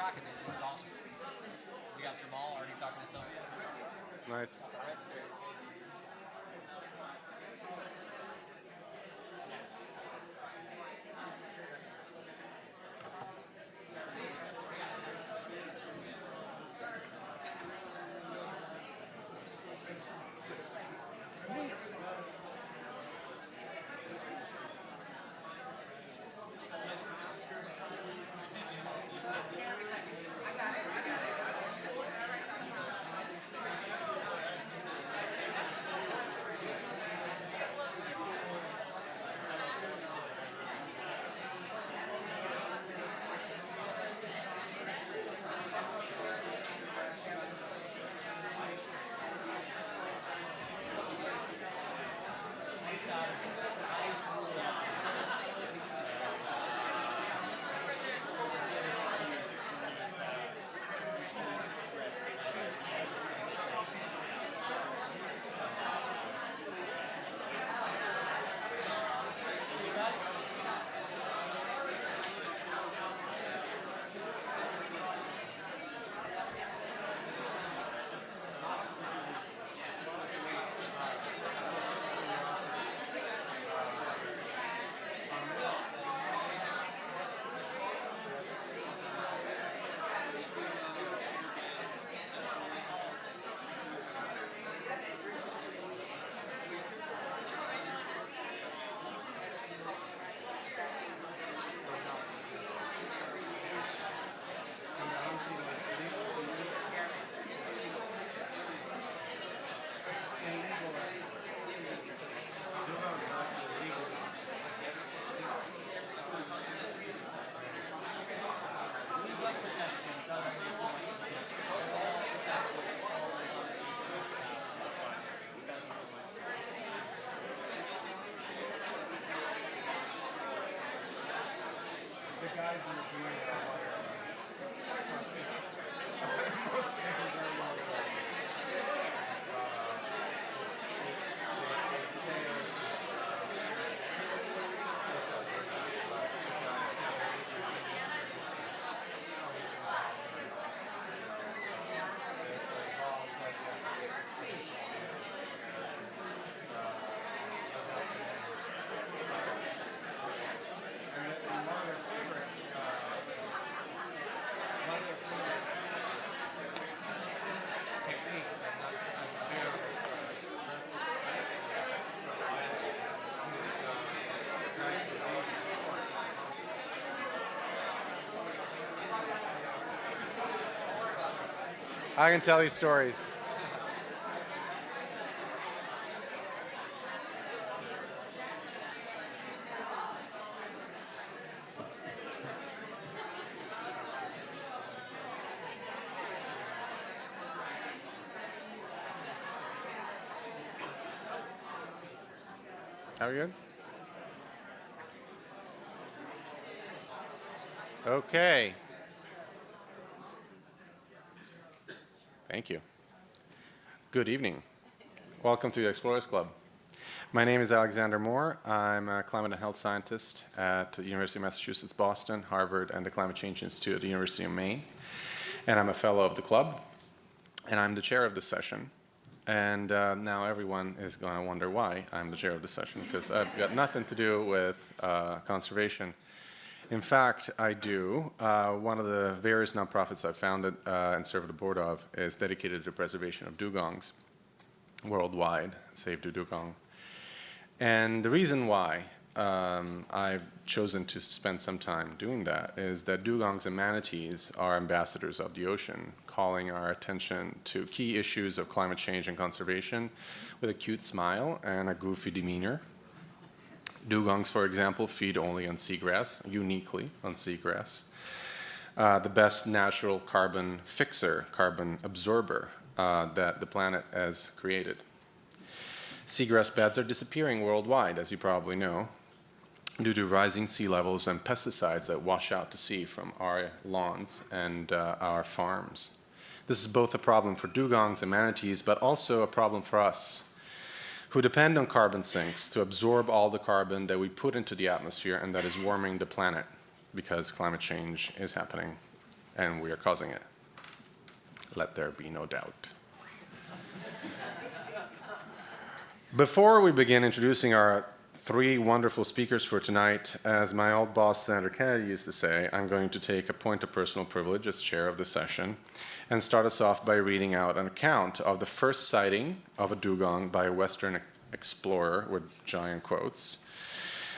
rocking it. This is awesome. We got Jamal already talking to Sylvia. Nice. That's great. I can tell you stories. Are we good? Okay. Thank you. Good evening. Welcome to the Explorers Club. My name is Alexander Moore. I'm a climate and health scientist at the University of Massachusetts, Boston, Harvard, and the Climate Change Institute at the University of Maine. And I'm a fellow of the club, and I'm the chair of this session. And now everyone is going to wonder why I'm the chair of the session, because I've got nothing to do with conservation. In fact, I do. One of the various nonprofits I've founded and serve the board of is dedicated to the preservation of dugongs worldwide, Save the Dugong. And the reason why I've chosen to spend some time doing that is that dugongs and manatees are ambassadors of the ocean, calling our attention to key issues of climate change and conservation with a cute smile and a goofy demeanor. Dugongs, for example, feed only on seagrass, uniquely on seagrass. The best natural carbon fixer, carbon absorber that the planet has created. Seagrass beds are disappearing worldwide, as you probably know, due to rising sea levels and pesticides that wash out to sea from our lawns and our farms. This is both a problem for dugongs and manatees, but also a problem for us, who depend on carbon sinks to absorb all the carbon that we put into the atmosphere and that is warming the planet because climate change is happening and we are causing it. Let there be no doubt. Before we begin introducing our three wonderful speakers for tonight, as my old boss Sandra Kennedy used to say, I'm going to take a point of personal privilege as chair of the session and start us off by reading out an account of the first sighting of a dugong by a Western explorer, with giant quotes,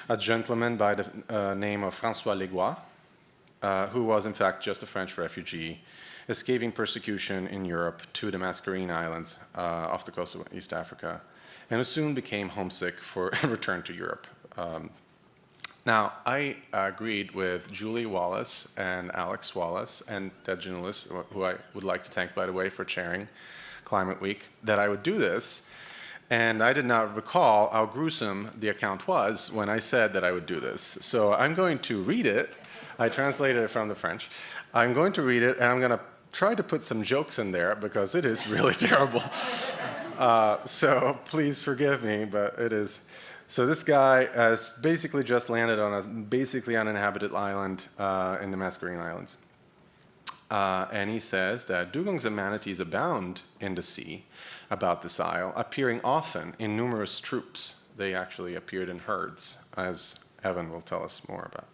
a gentleman by the name of François Legois, who was in fact just a French refugee escaping persecution in Europe to the Mascarene Islands off the coast of East Africa, and who soon became homesick for a return to Europe. Now, I agreed with Julie Wallace and Alex Wallace and Ted Ginulis, who I would like to thank, by the way, for chairing Climate Week, that I would do this. And I did not recall how gruesome the account was when I said that I would do this. So I'm going to read it. I translated it from the French. I'm going to read it, and I'm going to try to put some jokes in there because it is really terrible. So please forgive me, but it is. So this guy has basically just landed on a basically uninhabited island in the Mascarene Islands. And he says that dugongs and manatees abound in the sea about this isle, appearing often in numerous troops. They actually appeared in herds, as Evan will tell us more about.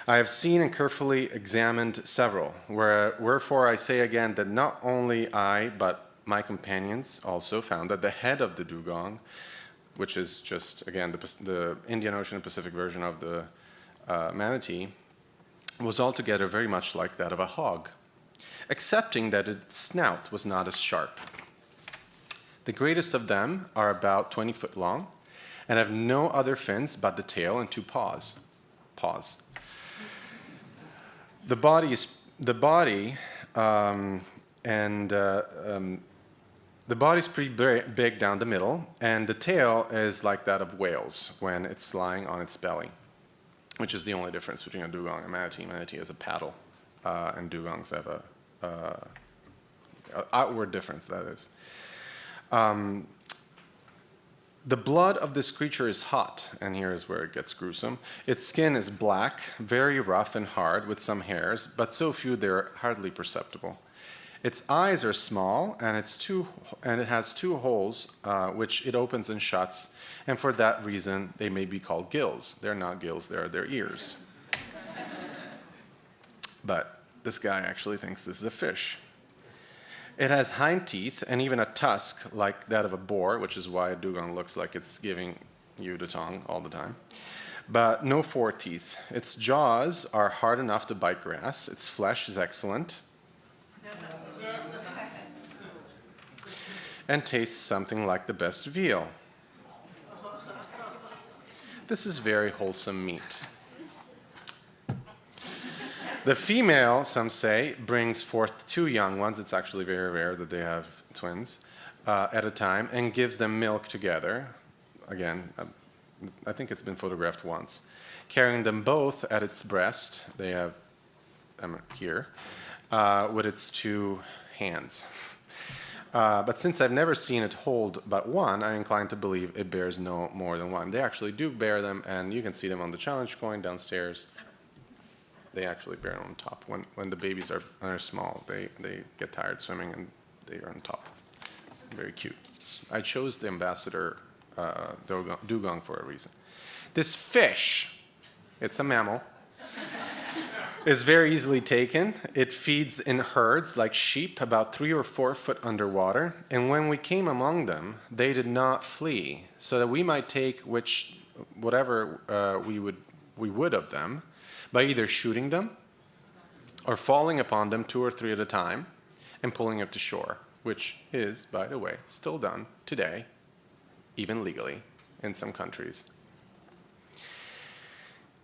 I have seen and carefully examined several, wherefore I say again that not only I, but my companions also found that the head of the dugong, which is just, again, the Indian Ocean and Pacific version of the manatee, was altogether very much like that of a hog, excepting that its snout was not as sharp. The greatest of them are about 20 foot long and have no other fins but the tail and two paws. The body is pretty big down the middle, and the tail is like that of whales when it's lying on its belly, which is the only difference between a dugong and a manatee. Manatee has a paddle, and dugongs have a outward difference, that is. The blood of this creature is hot, and here is where it gets gruesome. Its skin is black, very rough and hard, with some hairs, but so few they're hardly perceptible. Its eyes are small, and it has two holes, which it opens and shuts, and for that reason, they may be called gills. They're not gills, they're their ears. But this guy actually thinks this is a fish. It has hind teeth and even a tusk like that of a boar, which is why a dugong looks like it's giving you the tongue all the time, but no foreteeth. Its jaws are hard enough to bite grass. Its flesh is excellent and tastes something like the best veal. This is very wholesome meat. The female, some say, brings forth two young ones. It's actually very rare that they have twins at a time, and gives them milk together. Again, I think it's been photographed once. Carrying them both at its breast, they have them here, with its two hands. But since I've never seen it hold but one, I'm inclined to believe it bears no more than one. They actually do bear them, and you can see them on the challenge coin downstairs. They actually bear on top. When the babies are small, they get tired swimming and they are on top. Very cute. I chose the ambassador dugong for a reason. This fish, it's a mammal, is very easily taken. It feeds in herds like sheep, about 3 or 4 foot underwater. And when we came among them, they did not flee, so that we might take whatever we would of them, by either shooting them or falling upon them 2 or 3 at a time and pulling them to shore, which is, by the way, still done today, even legally in some countries.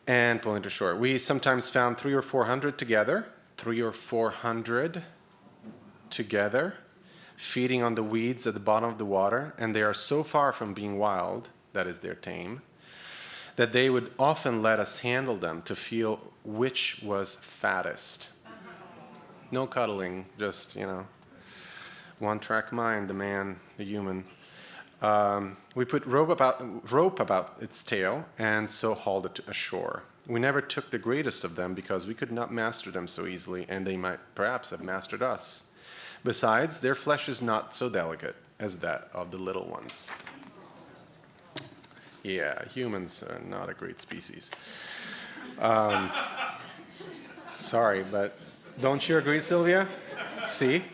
And pulling to shore. We sometimes found 300 or 400 together, feeding on the weeds at the bottom of the water, and they are so far from being wild, that is, they're tame, that they would often let us handle them to feel which was fattest. No cuddling, just, one-track mind, the man, the human. We put rope about its tail and so hauled it ashore. We never took the greatest of them because we could not master them so easily, and they might perhaps have mastered us. Besides, their flesh is not so delicate as that of the little ones. Yeah, humans are not a great species. Sorry, but don't you agree, Sylvia? See,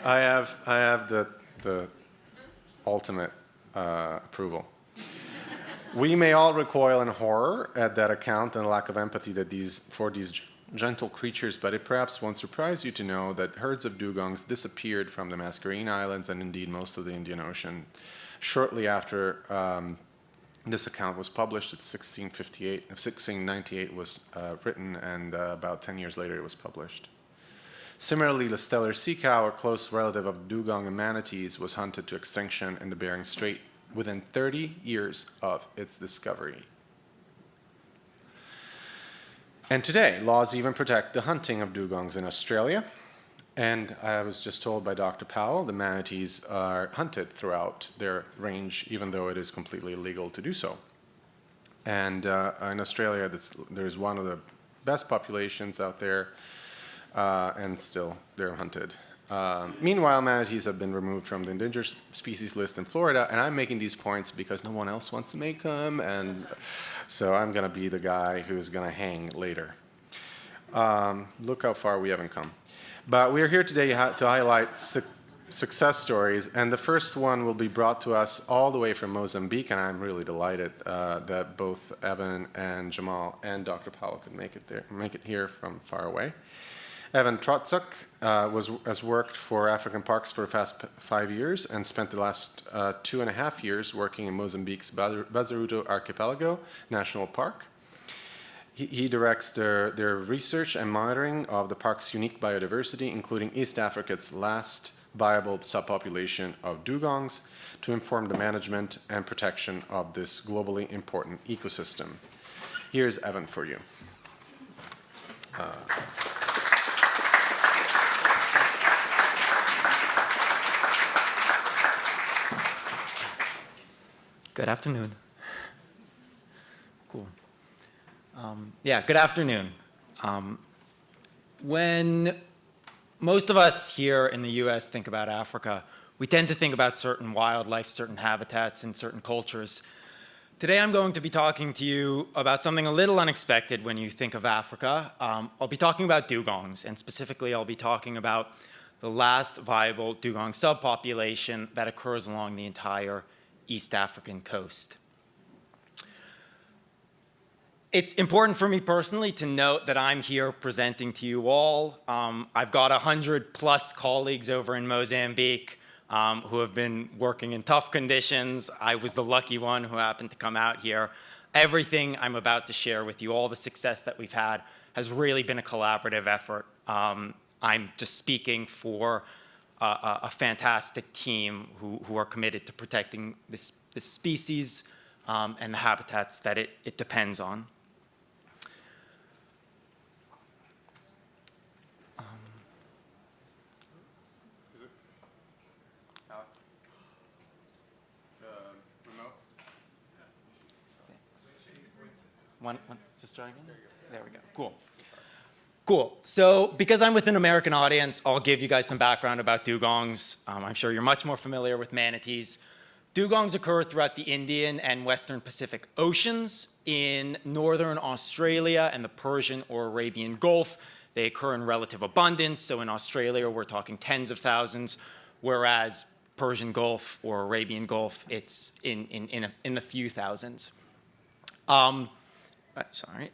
I have the ultimate approval. We may all recoil in horror at that account and lack of empathy for these gentle creatures, but it perhaps won't surprise you to know that herds of dugongs disappeared from the Mascarene Islands and indeed most of the Indian Ocean shortly after this account was published. It's 1698 was written, and about 10 years later it was published. Similarly, the Steller sea cow, a close relative of dugong and manatees, was hunted to extinction in the Bering Strait within 30 years of its discovery. And today, laws even protect the hunting of dugongs in Australia. And I was just told by Dr. Powell, the manatees are hunted throughout their range, even though it is completely illegal to do so. And in Australia, there's one of the best populations out there, and still they're hunted. Meanwhile, manatees have been removed from the endangered species list in Florida, and I'm making these points because no one else wants to make them, and so I'm going to be the guy who's going to hang later. Look how far we haven't come. But we're here today to highlight success stories, and the first one will be brought to us all the way from Mozambique, and I'm really delighted that both Evan and Jamal and Dr. Powell could make it here from far away. Evan Trotsuk has worked for African Parks for the past 5 years and spent the last 2.5 years working in Mozambique's Bazaruto Archipelago National Park. He directs their research and monitoring of the park's unique biodiversity, including East Africa's last viable subpopulation of dugongs, to inform the management and protection of this globally important ecosystem. Here's Evan for you. Good afternoon. Cool. Yeah, good afternoon. When most of us here in the US think about Africa, we tend to think about certain wildlife, certain habitats, and certain cultures. Today I'm going to be talking to you about something a little unexpected when you think of Africa. I'll be talking about dugongs, and specifically I'll be talking about the last viable dugong subpopulation that occurs along the entire East African coast. It's important for me personally to note that I'm here presenting to you all. I've got 100+ colleagues over in Mozambique who have been working in tough conditions. I was the lucky one who happened to come out here. Everything I'm about to share with you, all the success that we've had, has really been a collaborative effort. I'm just speaking for a fantastic team who are committed to protecting this species and the habitats that it depends on. Is it Alex? Remote? Thanks. One, just try again? There we go. Cool. Cool. So because I'm with an American audience, I'll give you guys some background about dugongs. I'm sure you're much more familiar with manatees. Dugongs occur throughout the Indian and Western Pacific Oceans. In northern Australia and the Persian or Arabian Gulf, they occur in relative abundance. So in Australia, we're talking tens of thousands, whereas Persian Gulf or Arabian Gulf, it's in the few thousands. Sorry.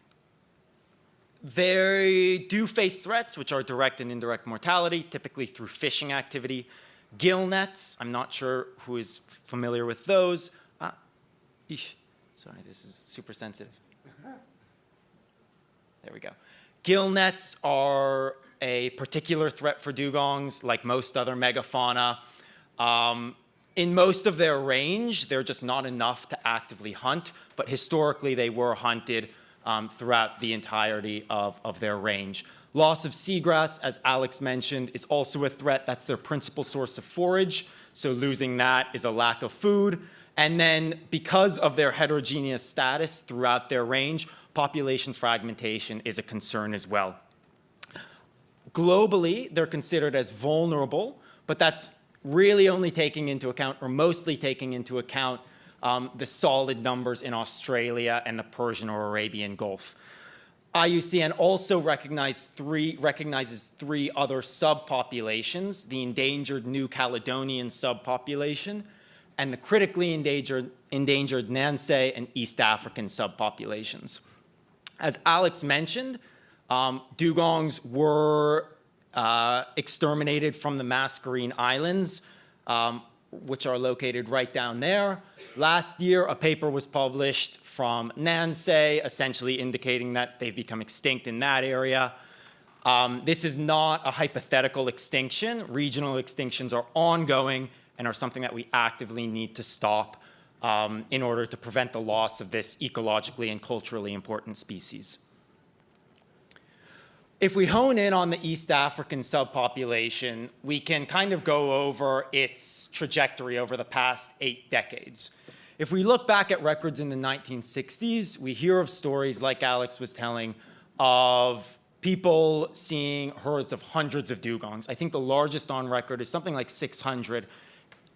They do face threats, which are direct and indirect mortality, typically through fishing activity. Gill nets, I'm not sure who is familiar with those. Sorry, this is super sensitive. There we go. Gill nets are a particular threat for dugongs, like most other megafauna. In most of their range, they're just not enough to actively hunt, but historically they were hunted throughout the entirety of their range. Loss of seagrass, as Alex mentioned, is also a threat. That's their principal source of forage, so losing that is a lack of food. And then because of their heterogeneous status throughout their range, population fragmentation is a concern as well. Globally, they're considered as vulnerable, but that's really only taking into account, or mostly taking into account, the solid numbers in Australia and the Persian or Arabian Gulf. IUCN also recognizes three other subpopulations: the endangered New Caledonian subpopulation, and the critically endangered Nansei and East African subpopulations. As Alex mentioned, dugongs were exterminated from the Mascarene Islands, which are located right down there. Last year, a paper was published from Nansei, essentially indicating that they've become extinct in that area. This is not a hypothetical extinction. Regional extinctions are ongoing and are something that we actively need to stop in order to prevent the loss of this ecologically and culturally important species. If we hone in on the East African subpopulation, we can kind of go over its trajectory over the past 8 decades. If we look back at records in the 1960s, we hear of stories like Alex was telling of people seeing herds of hundreds of dugongs. I think the largest on record is something like 600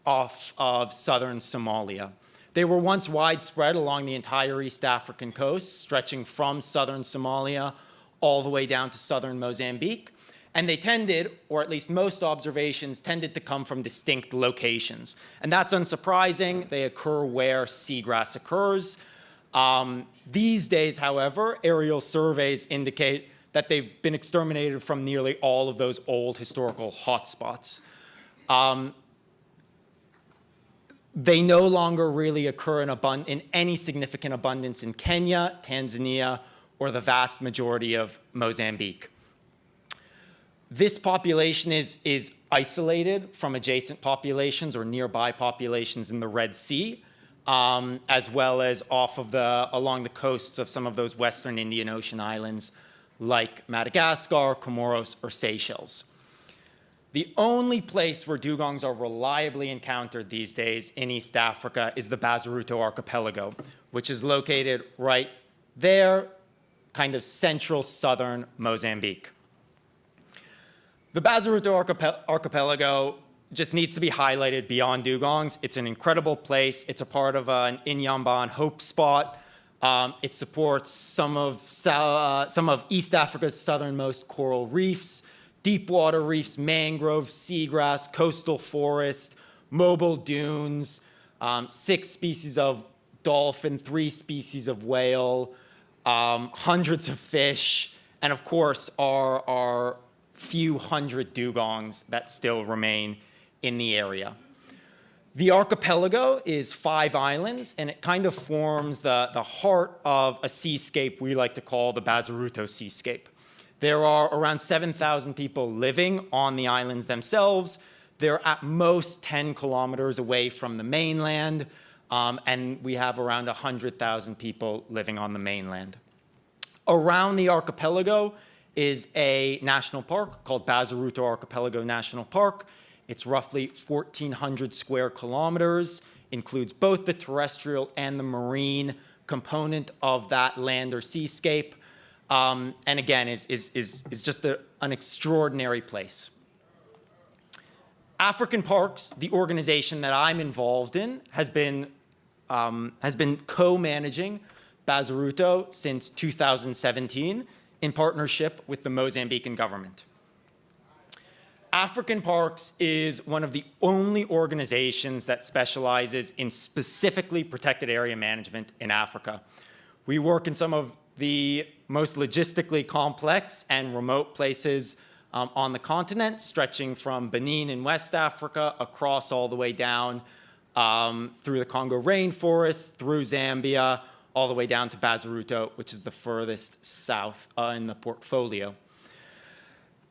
off of southern Somalia. They were once widespread along the entire East African coast, stretching from southern Somalia all the way down to southern Mozambique. And they tended, or at least most observations, tended to come from distinct locations. And that's unsurprising. They occur where seagrass occurs. These days, however, aerial surveys indicate that they've been exterminated from nearly all of those old historical hotspots. They no longer really occur in any significant abundance in Kenya, Tanzania, or the vast majority of Mozambique. This population is isolated from adjacent populations or nearby populations in the Red Sea, as well as along the coasts of some of those Western Indian Ocean islands like Madagascar, Comoros, or Seychelles. The only place where dugongs are reliably encountered these days in East Africa is the Bazaruto Archipelago, which is located right there, kind of central southern Mozambique. The Bazaruto Archipelago just needs to be highlighted beyond dugongs. It's an incredible place. It's a part of an Inyamba and Hope spot. It supports some of East Africa's southernmost coral reefs, deep water reefs, mangroves, seagrass, coastal forest, mobile dunes, 6 species of dolphin, 3 species of whale, hundreds of fish, and of course our few hundred dugongs that still remain in the area. The archipelago is 5 islands, and it kind of forms the heart of a seascape we like to call the Bazaruto seascape. There are around 7,000 people living on the islands themselves. They're at most 10 kilometers away from the mainland, and we have around 100,000 people living on the mainland. Around the archipelago is a national park called Bazaruto Archipelago National Park. It's roughly 1,400 square kilometers, includes both the terrestrial and the marine component of that land or seascape, and again is just an extraordinary place. African Parks, the organization that I'm involved in, has been co-managing Bazaruto since 2017 in partnership with the Mozambican government. African Parks is one of the only organizations that specializes in specifically protected area management in Africa. We work in some of the most logistically complex and remote places on the continent, stretching from Benin in West Africa across all the way down through the Congo rainforest, through Zambia, all the way down to Bazaruto, which is the furthest south in the portfolio.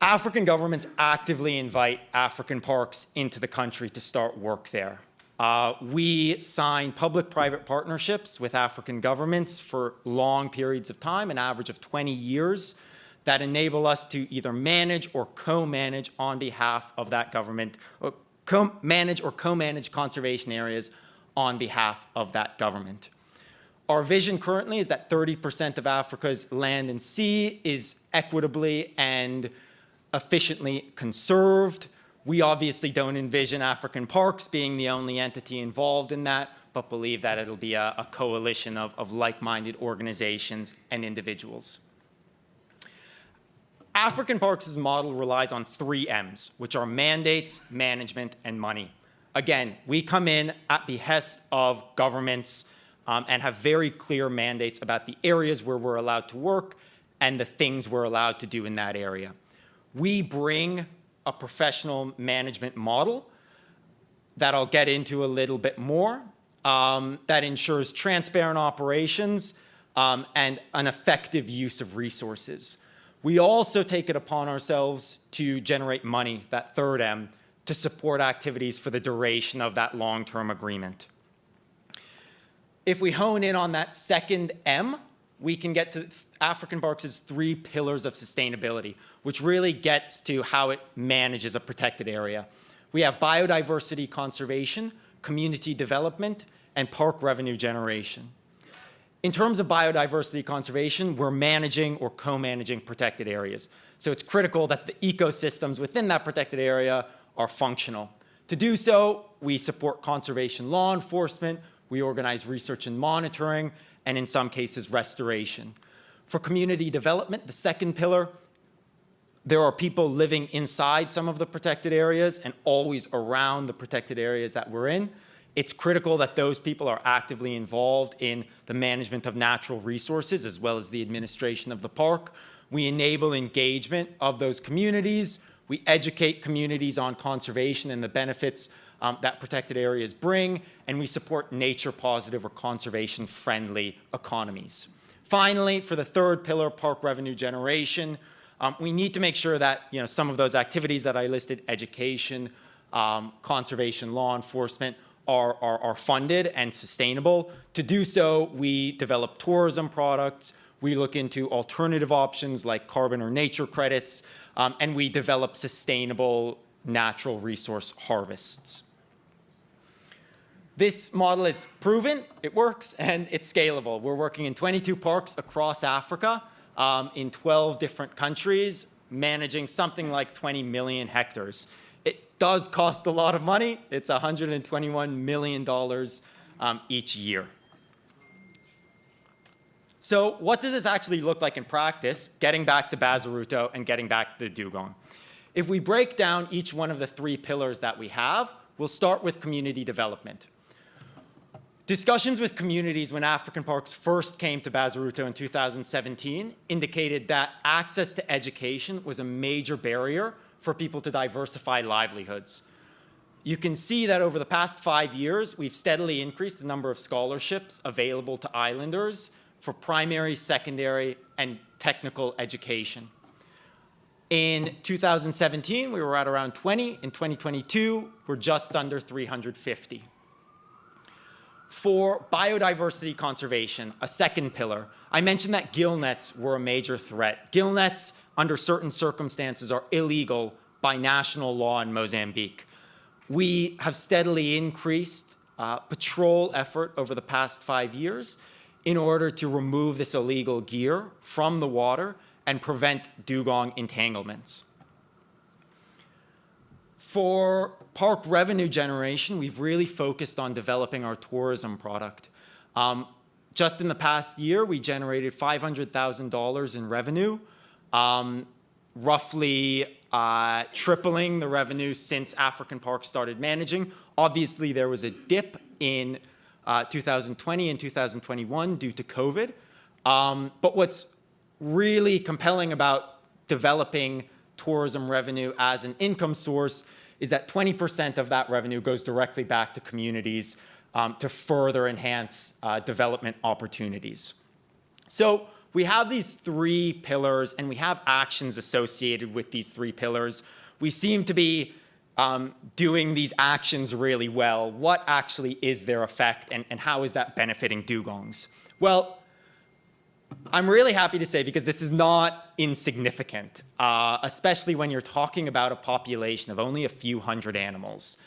African governments actively invite African parks into the country to start work there. We sign public-private partnerships with African governments for long periods of time, an average of 20 years, that enable us to either manage or co-manage on behalf of that government, or manage conservation areas on behalf of that government. Our vision currently is that 30% of Africa's land and sea is equitably and efficiently conserved. We obviously don't envision African Parks being the only entity involved in that, but believe that it'll be a coalition of like-minded organizations and individuals. African Parks' model relies on 3 M's, which are mandates, management, and money. Again, we come in at behest of governments and have very clear mandates about the areas where we're allowed to work and the things we're allowed to do in that area. We bring a professional management model that I'll get into a little bit more that ensures transparent operations and an effective use of resources. We also take it upon ourselves to generate money, that 3rd M, to support activities for the duration of that long-term agreement. If we hone in on that 2nd M, we can get to African Parks' 3 pillars of sustainability, which really gets to how it manages a protected area. We have biodiversity conservation, community development, and park revenue generation. In terms of biodiversity conservation, we're managing or co-managing protected areas. So it's critical that the ecosystems within that protected area are functional. To do so, we support conservation law enforcement, we organize research and monitoring, and in some cases, restoration. For community development, the 2nd pillar, there are people living inside some of the protected areas and always around the protected areas that we're in. It's critical that those people are actively involved in the management of natural resources as well as the administration of the park. We enable engagement of those communities. We educate communities on conservation and the benefits that protected areas bring, and we support nature-positive or conservation-friendly economies. Finally, for the 3rd pillar, park revenue generation, we need to make sure that some of those activities that I listed, education, conservation, law enforcement, are funded and sustainable. To do so, we develop tourism products, we look into alternative options like carbon or nature credits, and we develop sustainable natural resource harvests. This model is proven, it works, and it's scalable. We're working in 22 parks across Africa, in 12 different countries, managing something like 20 million hectares. It does cost a lot of money. It's $121 million each year. So what does this actually look like in practice, getting back to Bazaruto and getting back to the dugong? If we break down each one of the 3 pillars that we have, we'll start with community development. Discussions with communities when African Parks first came to Bazaruto in 2017 indicated that access to education was a major barrier for people to diversify livelihoods. You can see that over the past 5 years, we've steadily increased the number of scholarships available to islanders for primary, secondary, and technical education. In 2017, we were at around 20. In 2022, we're just under 350. For biodiversity conservation, a 2nd pillar, I mentioned that gill nets were a major threat. Gill nets, under certain circumstances, are illegal by national law in Mozambique. We have steadily increased patrol effort over the past 5 years in order to remove this illegal gear from the water and prevent dugong entanglements. For park revenue generation, we've really focused on developing our tourism product. Just in the past year, we generated $500,000 in revenue, roughly tripling the revenue since African Parks started managing. Obviously, there was a dip in 2020 and 2021 due to COVID. But what's really compelling about developing tourism revenue as an income source is that 20% of that revenue goes directly back to communities to further enhance development opportunities. So we have these 3 pillars and we have actions associated with these 3 pillars. We seem to be doing these actions really well. What actually is their effect and how is that benefiting dugongs? Well, I'm really happy to say, because this is not insignificant, especially when you're talking about a population of only a few hundred animals.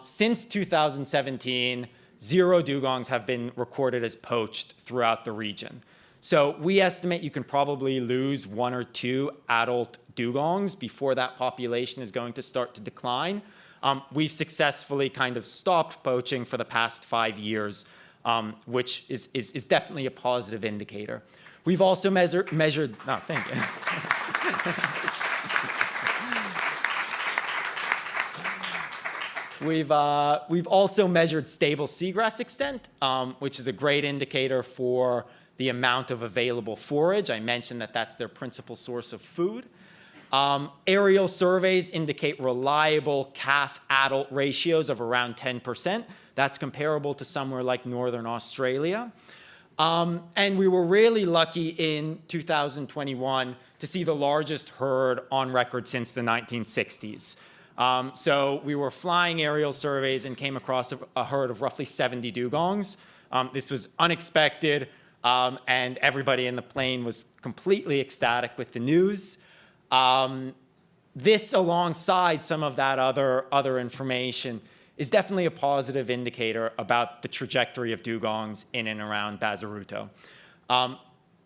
Since 2017, 0 dugongs have been recorded as poached throughout the region. So we estimate you can probably lose 1 or 2 adult dugongs before that population is going to start to decline. We've successfully kind of stopped poaching for the past 5 years, which is definitely a positive indicator. We've also measured, thank you. We've also measured stable seagrass extent, which is a great indicator for the amount of available forage. I mentioned that that's their principal source of food. Aerial surveys indicate reliable calf-adult ratios of around 10%. That's comparable to somewhere like Northern Australia. And we were really lucky in 2021 to see the largest herd on record since the 1960s. So we were flying aerial surveys and came across a herd of roughly 70 dugongs. This was unexpected, and everybody in the plane was completely ecstatic with the news. This, alongside some of that other information, is definitely a positive indicator about the trajectory of dugongs in and around Bazaruto.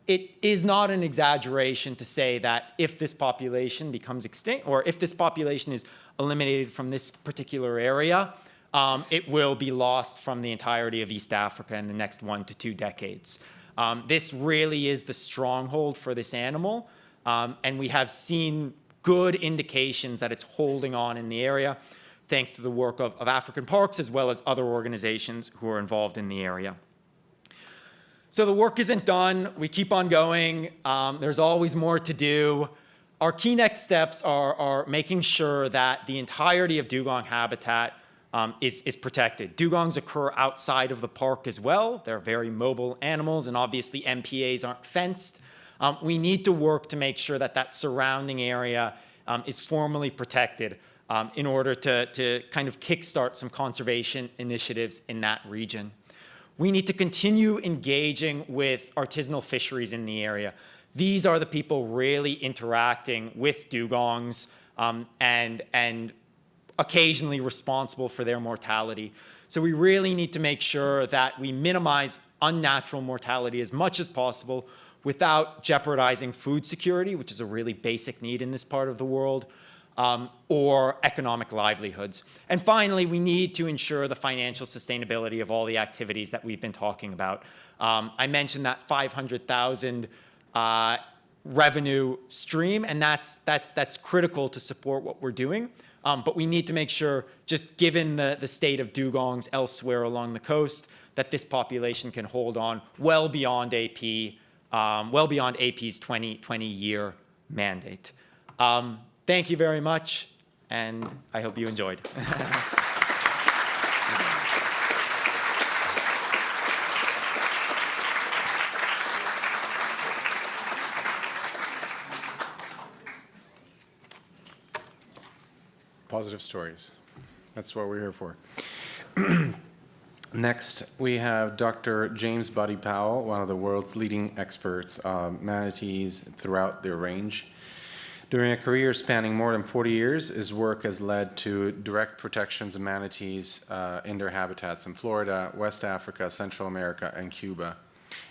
It is not an exaggeration to say that if this population becomes extinct, or if this population is eliminated from this particular area, it will be lost from the entirety of East Africa in the next 1 to 2 decades. This really is the stronghold for this animal, and we have seen good indications that it's holding on in the area, thanks to the work of African Parks as well as other organizations who are involved in the area. So the work isn't done. We keep on going. There's always more to do. Our key next steps are making sure that the entirety of dugong habitat is protected. Dugongs occur outside of the park as well. They're very mobile animals, and obviously MPAs aren't fenced. We need to work to make sure that that surrounding area is formally protected in order to kind of kickstart some conservation initiatives in that region. We need to continue engaging with artisanal fisheries in the area. These are the people really interacting with dugongs and occasionally responsible for their mortality. So we really need to make sure that we minimize unnatural mortality as much as possible without jeopardizing food security, which is a really basic need in this part of the world, or economic livelihoods. And finally, we need to ensure the financial sustainability of all the activities that we've been talking about. I mentioned that 500,000 revenue stream, and that's critical to support what we're doing. But we need to make sure, just given the state of dugongs elsewhere along the coast, that this population can hold on well beyond AP's 20-year mandate. Thank you very much, and I hope you enjoyed. Positive stories. That's what we're here for. Next, we have Dr. James Buddy Powell, one of the world's leading experts on manatees throughout their range. During a career spanning more than 40 years, his work has led to direct protections of manatees in their habitats in Florida, West Africa, Central America, and Cuba.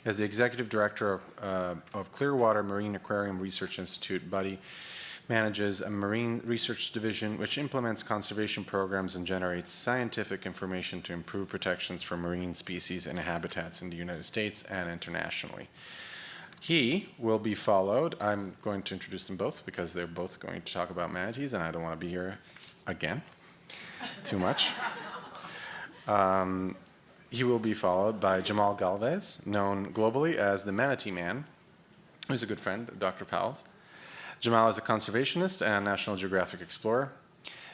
As the executive director of Clearwater Marine Aquarium Research Institute, Buddy manages a marine research division which implements conservation programs and generates scientific information to improve protections for marine species and habitats in the United States and internationally. He will be followed. I'm going to introduce them both because they're both going to talk about manatees, and I don't want to be here again too much. He will be followed by Jamal Galvez, known globally as the Manatee Man, who's a good friend of Dr. Powell's. Jamal is a conservationist and National Geographic explorer.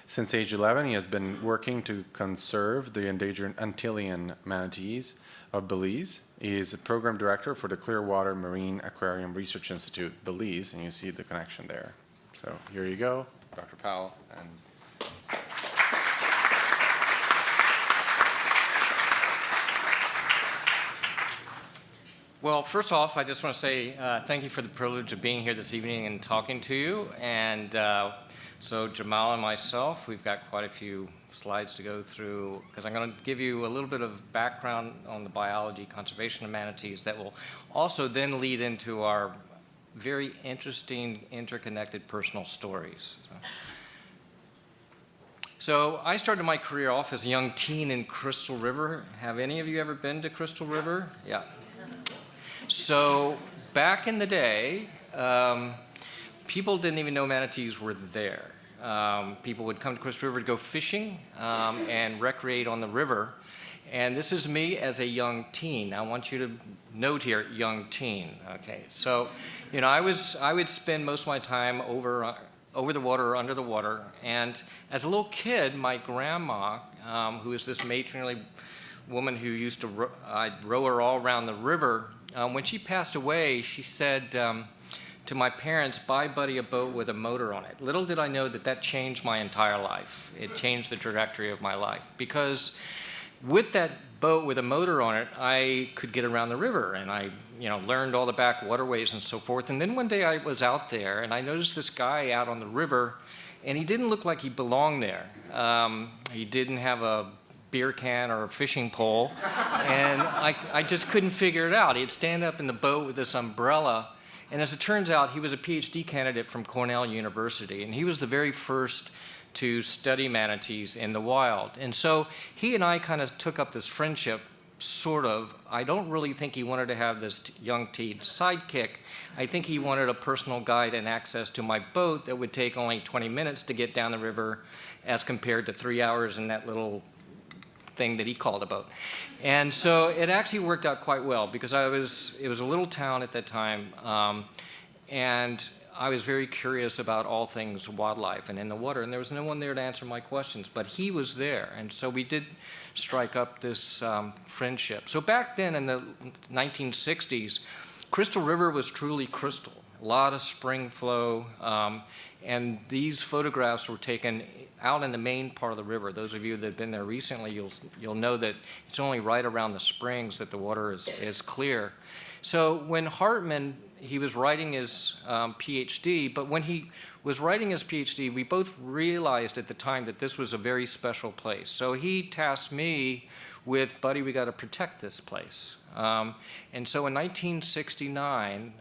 Since age 11, he has been working to conserve the endangered Antillean manatees of Belize. He is a program director for the Clearwater Marine Aquarium Research Institute, Belize, and you see the connection there. So here you go, Dr. Powell. And Well, first off, I just want to say thank you for the privilege of being here this evening and talking to you. And So Jamal and myself, we've got quite a few slides to go through because I'm going to give you a little bit of background on the biology, conservation of manatees that will also then lead into our very interesting, interconnected personal stories. So I started my career off as a young teen in Crystal River. Have any of you ever been to Crystal River? Yeah. So back in the day, people didn't even know manatees were there. People would come to Crystal River to go fishing and recreate on the river. And this is me as a young teen. I want you to note here, young teen. Okay, so I would spend most of my time over the water or under the water. And as a little kid, my grandma, who is this matronly woman who used to I'd row her all around the river. When she passed away, she said to my parents, "Buy Buddy a boat with a motor on it." Little did I know that that changed my entire life. It changed the trajectory of my life because with that boat with a motor on it, I could get around the river, and I learned all the back waterways and so forth. And then one day I was out there, and I noticed this guy out on the river, and he didn't look like he belonged there. He didn't have a beer can or a fishing pole, and I just couldn't figure it out. He'd stand up in the boat with this umbrella, and as it turns out, he was a PhD candidate from Cornell University, and he was the very first to study manatees in the wild. And so he and I kind of took up this friendship, sort of. I don't really think he wanted to have this young teen sidekick. I think he wanted a personal guide and access to my boat that would take only 20 minutes to get down the river as compared to 3 hours in that little thing that he called a boat. And so it actually worked out quite well because it was a little town at that time, and I was very curious about all things wildlife and in the water, and there was no one there to answer my questions, but he was there, and so we did strike up this friendship. So back then in the 1960s, Crystal River was truly crystal, a lot of spring flow, and these photographs were taken out in the main part of the river. Those of you that have been there recently, you'll know that it's only right around the springs that the water is clear. So when Hartman, he was writing his PhD, but when he was writing his PhD, we both realized at the time that this was a very special place. So he tasked me with, "Buddy, we got to protect this place." And so in 1969,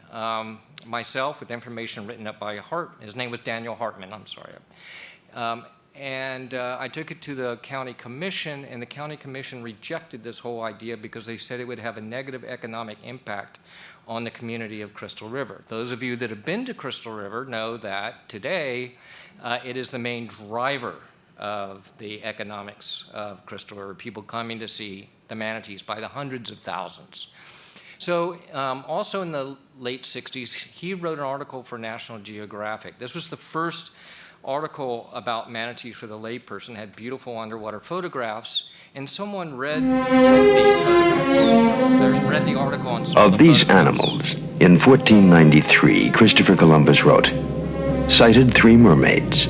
myself, with information written up by his name was Daniel Hartman, I'm sorry. And I took it to the county commission, and the county commission rejected this whole idea because they said it would have a negative economic impact on the community of Crystal River. Those of you that have been to Crystal River know that today it is the main driver of the economics of Crystal River, people coming to see the manatees by the hundreds of thousands. So also in the late 60s, he wrote an article for National Geographic. This was the first article about manatees for the layperson, had beautiful underwater photographs, and someone read these photographs. Read the article on some of these animals, in 1493, Christopher Columbus wrote, "Sighted 3 mermaids.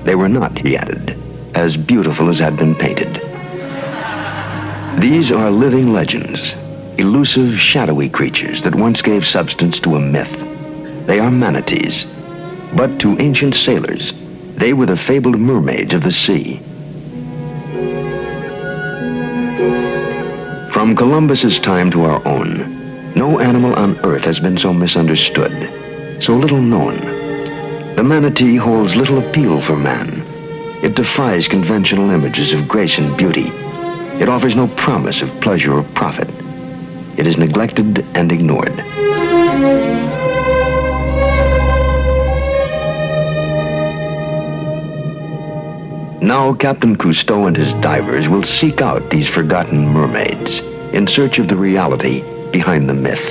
They were not," he added, "as beautiful as had been painted." These are living legends, elusive, shadowy creatures that once gave substance to a myth. They are manatees, but to ancient sailors, they were the fabled mermaids of the sea. From Columbus's time to our own, no animal on Earth has been so misunderstood, so little known. The manatee holds little appeal for man. It defies conventional images of grace and beauty. It offers no promise of pleasure or profit. It is neglected and ignored. Now Captain Cousteau and his divers will seek out these forgotten mermaids in search of the reality behind the myth.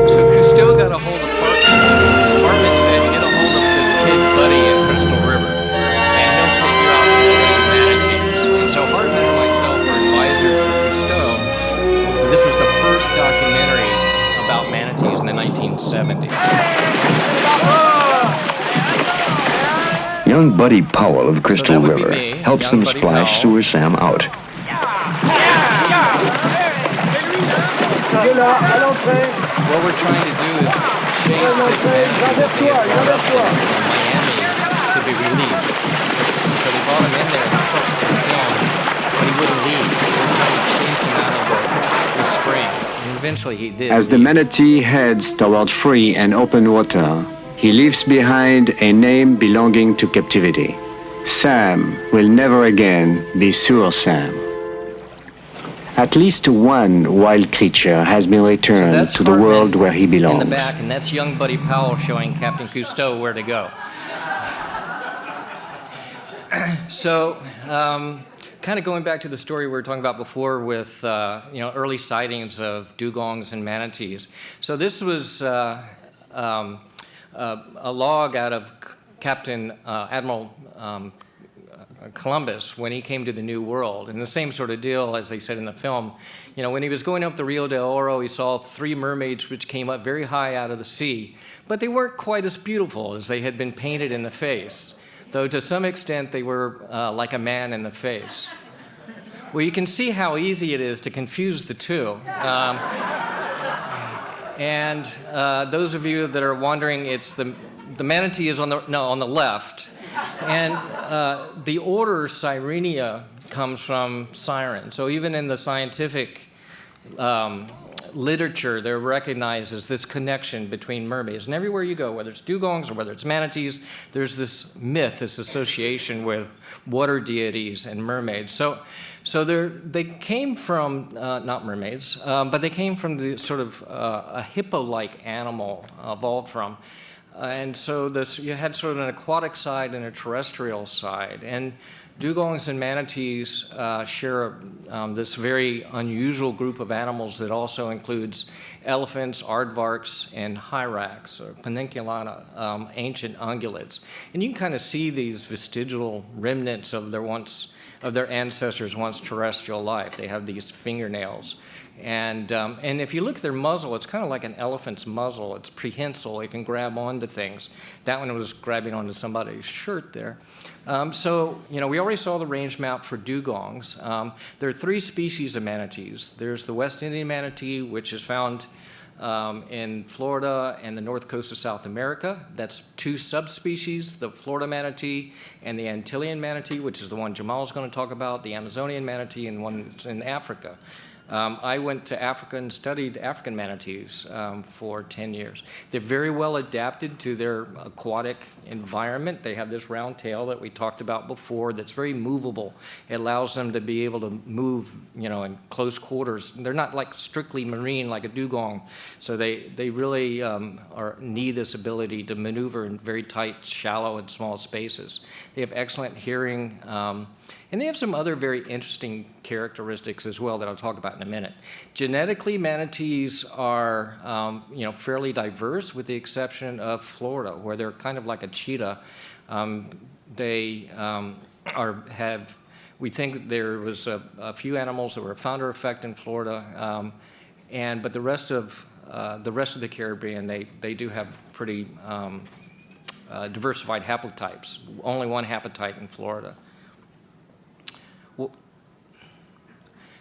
So Cousteau got a hold of Hartman. Hartman said, "Get a hold of this kid, Buddy, in Crystal River, and he'll take you out to see manatees." And so Hartman and myself were advisors for Cousteau. This was the first documentary about manatees in the 1970s. Young Buddy Powell of Crystal River helps them splash Sewer Sam out. What we're trying to do is chase this manatee that they had brought up from Miami to be released. So they brought him in there to film, but he wouldn't leave. So they tried to chase him out of the springs, and eventually he did. As the manatee heads toward free and open water, he leaves behind a name belonging to captivity. Sam will never again be Sur Sam. At least one wild creature has been returned that's to the Hartman world where he belongs. in the back, and that's young Buddy Powell showing Captain Cousteau where to go. So, kind of going back to the story we were talking about before with early sightings of dugongs and manatees. So this was a log out of Captain Admiral Columbus when he came to the New World. And the same sort of deal, as they said in the film, when he was going up the Rio de Oro, he saw 3 mermaids which came up very high out of the sea, but they weren't quite as beautiful as they had been painted in the face, though to some extent they were like a man in the face. Well, you can see how easy it is to confuse the two. And those of you that are wondering, it's the manatee is on the left. And the order Sirenia comes from siren. So even in the scientific literature, they're recognized as this connection between mermaids. And everywhere you go, whether it's dugongs or whether it's manatees, there's this myth, this association with water deities and mermaids. So they came from, not mermaids, but they came from the sort of a hippo-like animal evolved from. And so you had sort of an aquatic side and a terrestrial side. And dugongs and manatees share this very unusual group of animals that also includes elephants, aardvarks, and hyrax, or paniculae, ancient ungulates. And you can kind of see these vestigial remnants of their ancestors' once terrestrial life. They have these fingernails. And if you look at their muzzle, it's kind of like an elephant's muzzle. It's prehensile. It can grab onto things. That one was grabbing onto somebody's shirt there. We already saw the range map for dugongs. There are 3 species of manatees. There's the West Indian manatee, which is found in Florida and the north coast of South America. That's 2 subspecies, the Florida manatee and the Antillean manatee, which is the one Jamal's going to talk about, the Amazonian manatee, and one that's in Africa. I went to Africa and studied African manatees for 10 years. They're very well adapted to their aquatic environment. They have this round tail that we talked about before that's very movable. It allows them to be able to move, in close quarters. They're not like strictly marine like a dugong, so they really need this ability to maneuver in very tight, shallow, and small spaces. They have excellent hearing. And they have some other very interesting characteristics as well that I'll talk about in a minute. Genetically, manatees are fairly diverse, with the exception of Florida, where they're kind of like a cheetah. We think there was a few animals that were a founder effect in Florida, but the rest of the Caribbean, they do have pretty diversified haplotypes. Only one haplotype in Florida.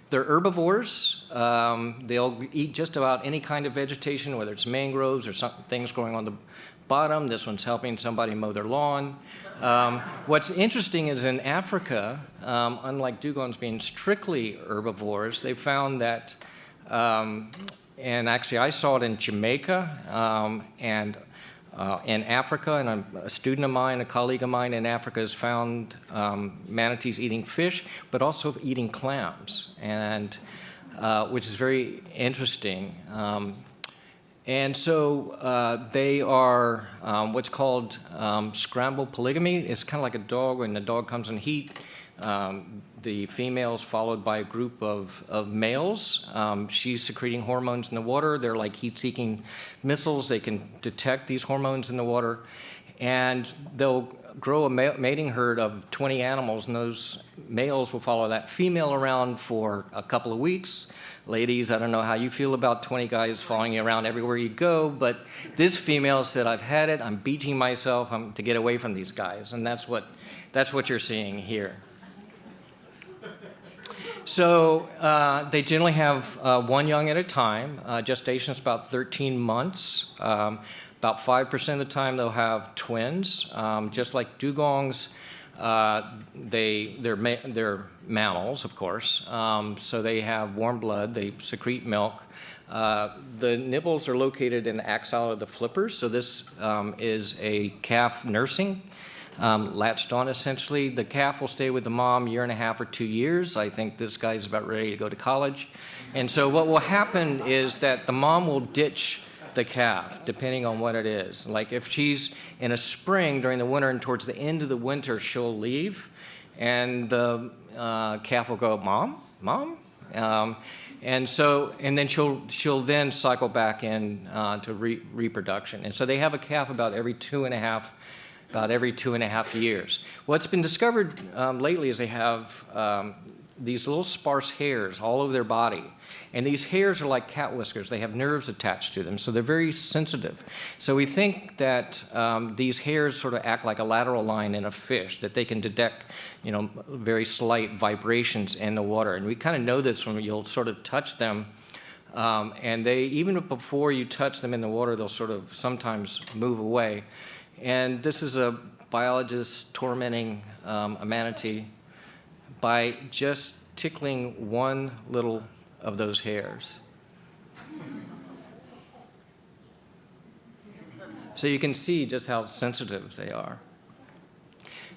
They're herbivores. They'll eat just about any kind of vegetation, whether it's mangroves or things growing on the bottom. This one's helping somebody mow their lawn. What's interesting is in Africa, unlike dugongs being strictly herbivores, they found that, and actually I saw it in Jamaica and in Africa, and a student of mine, a colleague of mine in Africa has found manatees eating fish, but also eating clams, and which is very interesting. And so they are what's called scrambled polygamy. It's kind of like a dog. When the dog comes in heat, the female's followed by a group of males. She's secreting hormones in the water. They're like heat-seeking missiles. They can detect these hormones in the water. And they'll grow a mating herd of 20 animals, and those males will follow that female around for a couple of weeks. Ladies, I don't know how you feel about 20 guys following you around everywhere you go, but this female said, I've had it. I'm beating myself to get away from these guys. And that's what you're seeing here. So they generally have 1 young at a time. Gestation is about 13 months. About 5% of the time they'll have twins. Just like dugongs, they're mammals, of course. So they have warm blood, they secrete milk. The nibbles are located in the axilla of the flippers. So this is a calf nursing, latched on essentially. The calf will stay with the mom 1.5 or 2 years. I think this guy's about ready to go to college. And so what will happen is that the mom will ditch the calf, depending on what it is. Like if she's in a spring during the winter and towards the end of the winter, she'll leave, and the calf will go, "Mom, mom," and then she'll then cycle back in to reproduction. And so they have a calf about every 2.5 years. What's been discovered lately is they have these little sparse hairs all over their body. And these hairs are like cat whiskers. They have nerves attached to them, so they're very sensitive. So we think that these hairs sort of act like a lateral line in a fish, that they can detect, very slight vibrations in the water. And we kind of know this when you'll sort of touch them. And they, even before you touch them in the water, they'll sort of sometimes move away. And this is a biologist tormenting a manatee by just tickling one little of those hairs. So you can see just how sensitive they are.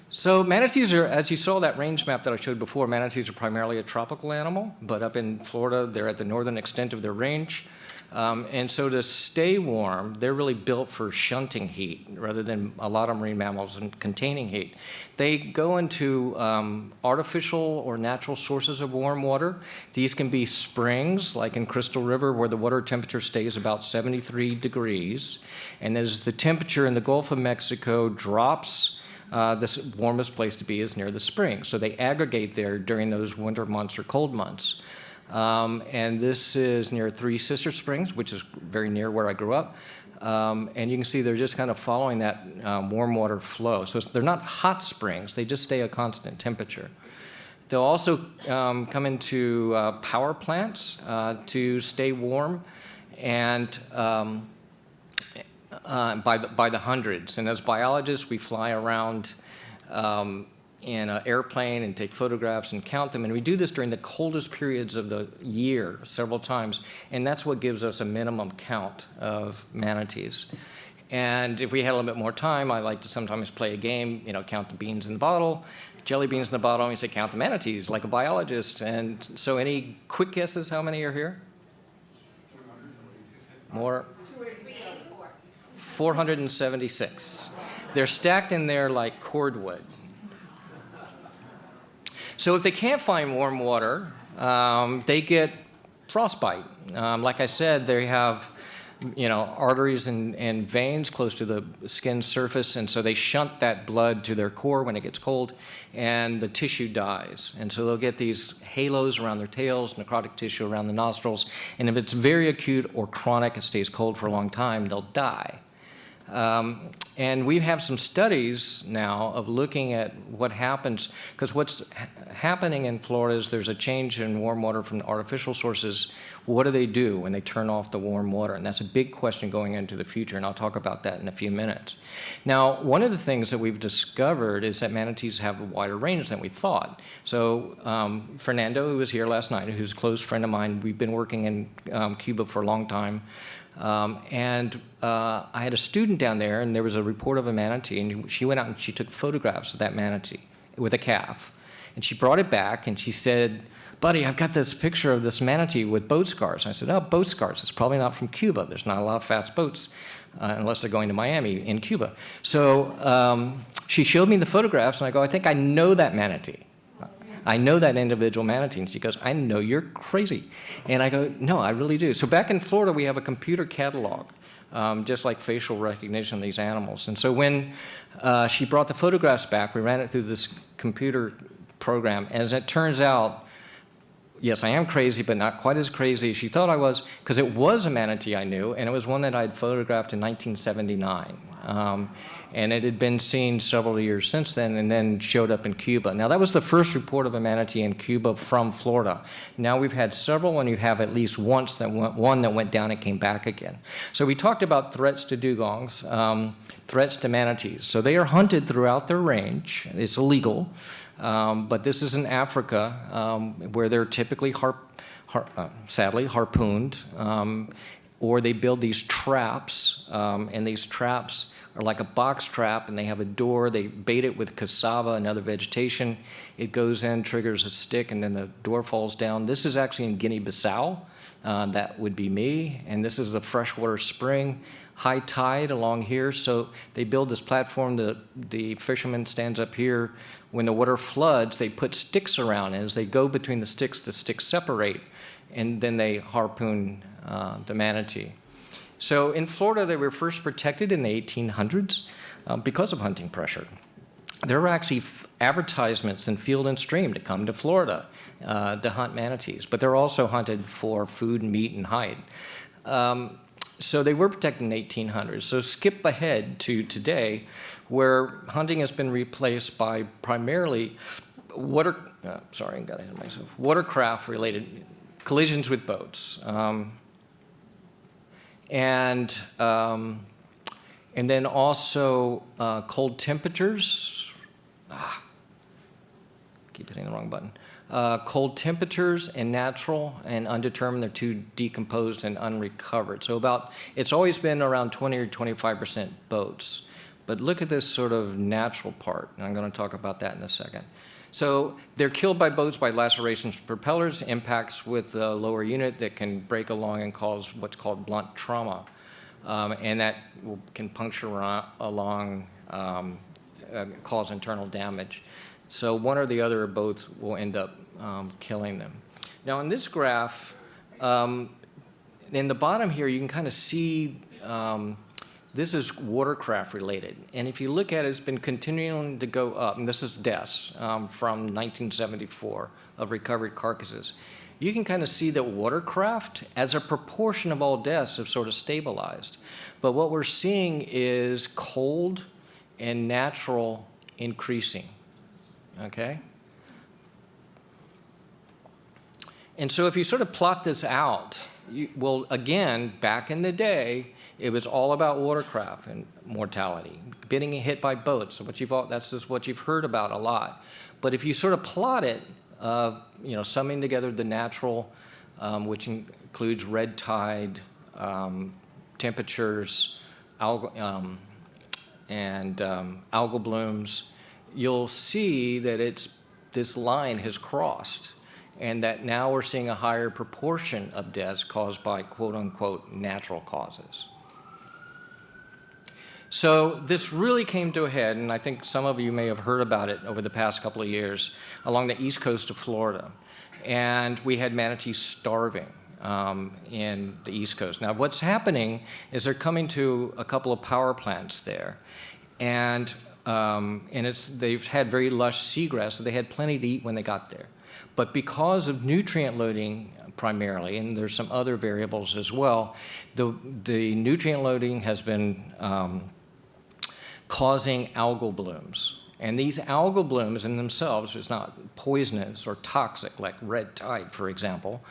So manatees are, as you saw that range map that I showed before, manatees are primarily a tropical animal, but up in Florida, they're at the northern extent of their range. And so to stay warm, they're really built for shunting heat rather than a lot of marine mammals and containing heat. They go into artificial or natural sources of warm water. These can be springs, like in Crystal River, where the water temperature stays about 73 degrees. And as the temperature in the Gulf of Mexico drops, the warmest place to be is near the spring. So they aggregate there during those winter months or cold months. And this is near Three Sister Springs, which is very near where I grew up. And you can see they're just kind of following that warm water flow. So they're not hot springs, they just stay a constant temperature. They'll also come into power plants to stay warm, and by the hundreds. And as biologists, we fly around in an airplane and take photographs and count them. And we do this during the coldest periods of the year several times. And that's what gives us a minimum count of manatees. And if we had a little bit more time, I like to sometimes play a game, count the beans in the bottle, jelly beans in the bottle, and we say count the manatees like a biologist. And so any quick guesses how many are here? More? 476. They're stacked in there like cordwood. So if they can't find warm water, they get frostbite. Like I said, they have, arteries and veins close to the skin surface, and so they shunt that blood to their core when it gets cold, and the tissue dies. And so they'll get these halos around their tails, necrotic tissue around the nostrils, and if it's very acute or chronic, it stays cold for a long time, they'll die. And we have some studies now of looking at what happens, because what's happening in Florida is there's a change in warm water from artificial sources. What do they do when they turn off the warm water? And that's a big question going into the future, and I'll talk about that in a few minutes. Now, one of the things that we've discovered is that manatees have a wider range than we thought. So Fernando, who was here last night, who's a close friend of mine, we've been working in Cuba for a long time. I had a student down there, and there was a report of a manatee, and she went out and she took photographs of that manatee with a calf. And she brought it back, and she said, "Buddy, I've got this picture of this manatee with boat scars." And I said, "Oh, boat scars. It's probably not from Cuba. There's not a lot of fast boats unless they're going to Miami in Cuba." So she showed me the photographs, and I go, "I think I know that manatee. I know that individual manatee." And she goes, "I know you're crazy." And I go, "No, I really do." So back in Florida, we have a computer catalog, just like facial recognition of these animals. And so when she brought the photographs back, we ran it through this computer program. As it turns out, yes, I am crazy, but not quite as crazy as she thought I was, because it was a manatee I knew, and it was one that I had photographed in 1979. And it had been seen several years since then, and then showed up in Cuba. Now, that was the first report of a manatee in Cuba from Florida. Now we've had several, and you have at least one that went down and came back again. So we talked about threats to dugongs, threats to manatees. So they are hunted throughout their range. It's illegal, but this is in Africa, where they're typically sadly harpooned, or they build these traps, and these traps are like a box trap, and they have a door. They bait it with cassava and other vegetation. It goes in, triggers a stick, and then the door falls down. This is actually in Guinea-Bissau. That would be me. And this is the freshwater spring, high tide along here. So they build this platform. The fisherman stands up here. When the water floods, they put sticks around. And as they go between the sticks separate, and then they harpoon the manatee. So in Florida, they were first protected in the 1800s because of hunting pressure. There were actually advertisements in Field and Stream to come to Florida to hunt manatees, but they're also hunted for food, meat, and hide. So they were protected in the 1800s. So skip ahead to today, where hunting has been replaced by primarily watercraft-related collisions with boats. And then also cold temperatures. Keep hitting the wrong button. Cold temperatures and natural and undetermined, they're too decomposed and unrecovered. So it's always been around 20 or 25% boats. But look at this sort of natural part, and I'm going to talk about that in a second. So they're killed by boats by lacerations of propellers, impacts with the lower unit that can break along and cause what's called blunt trauma. And that can puncture along, cause internal damage. So one or the other or both will end up killing them. Now in this graph, in the bottom here, you can kind of see this is watercraft related. And if you look at it, it's been continuing to go up. And this is deaths from 1974 of recovered carcasses. You can kind of see that watercraft, as a proportion of all deaths, have sort of stabilized. But what we're seeing is cold and natural increasing, okay? And so if you sort of plot this out, well, again, back in the day, it was all about watercraft and mortality, getting hit by boats. So that's just what you've heard about a lot. But if you sort of plot it, summing together the natural, which includes red tide, temperatures, algal blooms, you'll see that this line has crossed, and that now we're seeing a higher proportion of deaths caused by quote-unquote natural causes. So this really came to a head, and I think some of you may have heard about it over the past couple of years, along the east coast of Florida. And we had manatees starving in the east coast. Now what's happening is they're coming to a couple of power plants there. And they've had very lush seagrass, so they had plenty to eat when they got there. But because of nutrient loading primarily, and there's some other variables as well, the nutrient loading has been causing algal blooms. And these algal blooms in themselves is not poisonous or toxic like red tide, for example.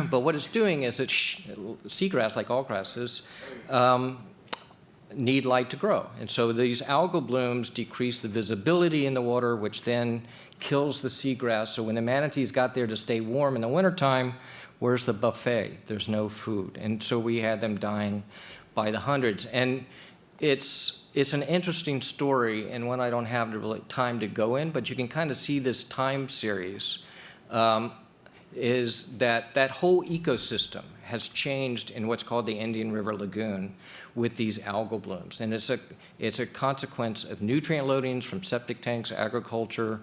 But what it's doing is seagrass, like all grasses, need light to grow. And so these algal blooms decrease the visibility in the water, which then kills the seagrass. So when the manatees got there to stay warm in the wintertime, where's the buffet? There's no food. And so we had them dying by the hundreds. And it's an interesting story, and one I don't have the time to go in, but you can kind of see this time series, is that whole ecosystem has changed in what's called the Indian River Lagoon with these algal blooms. And it's a consequence of nutrient loadings from septic tanks, agriculture,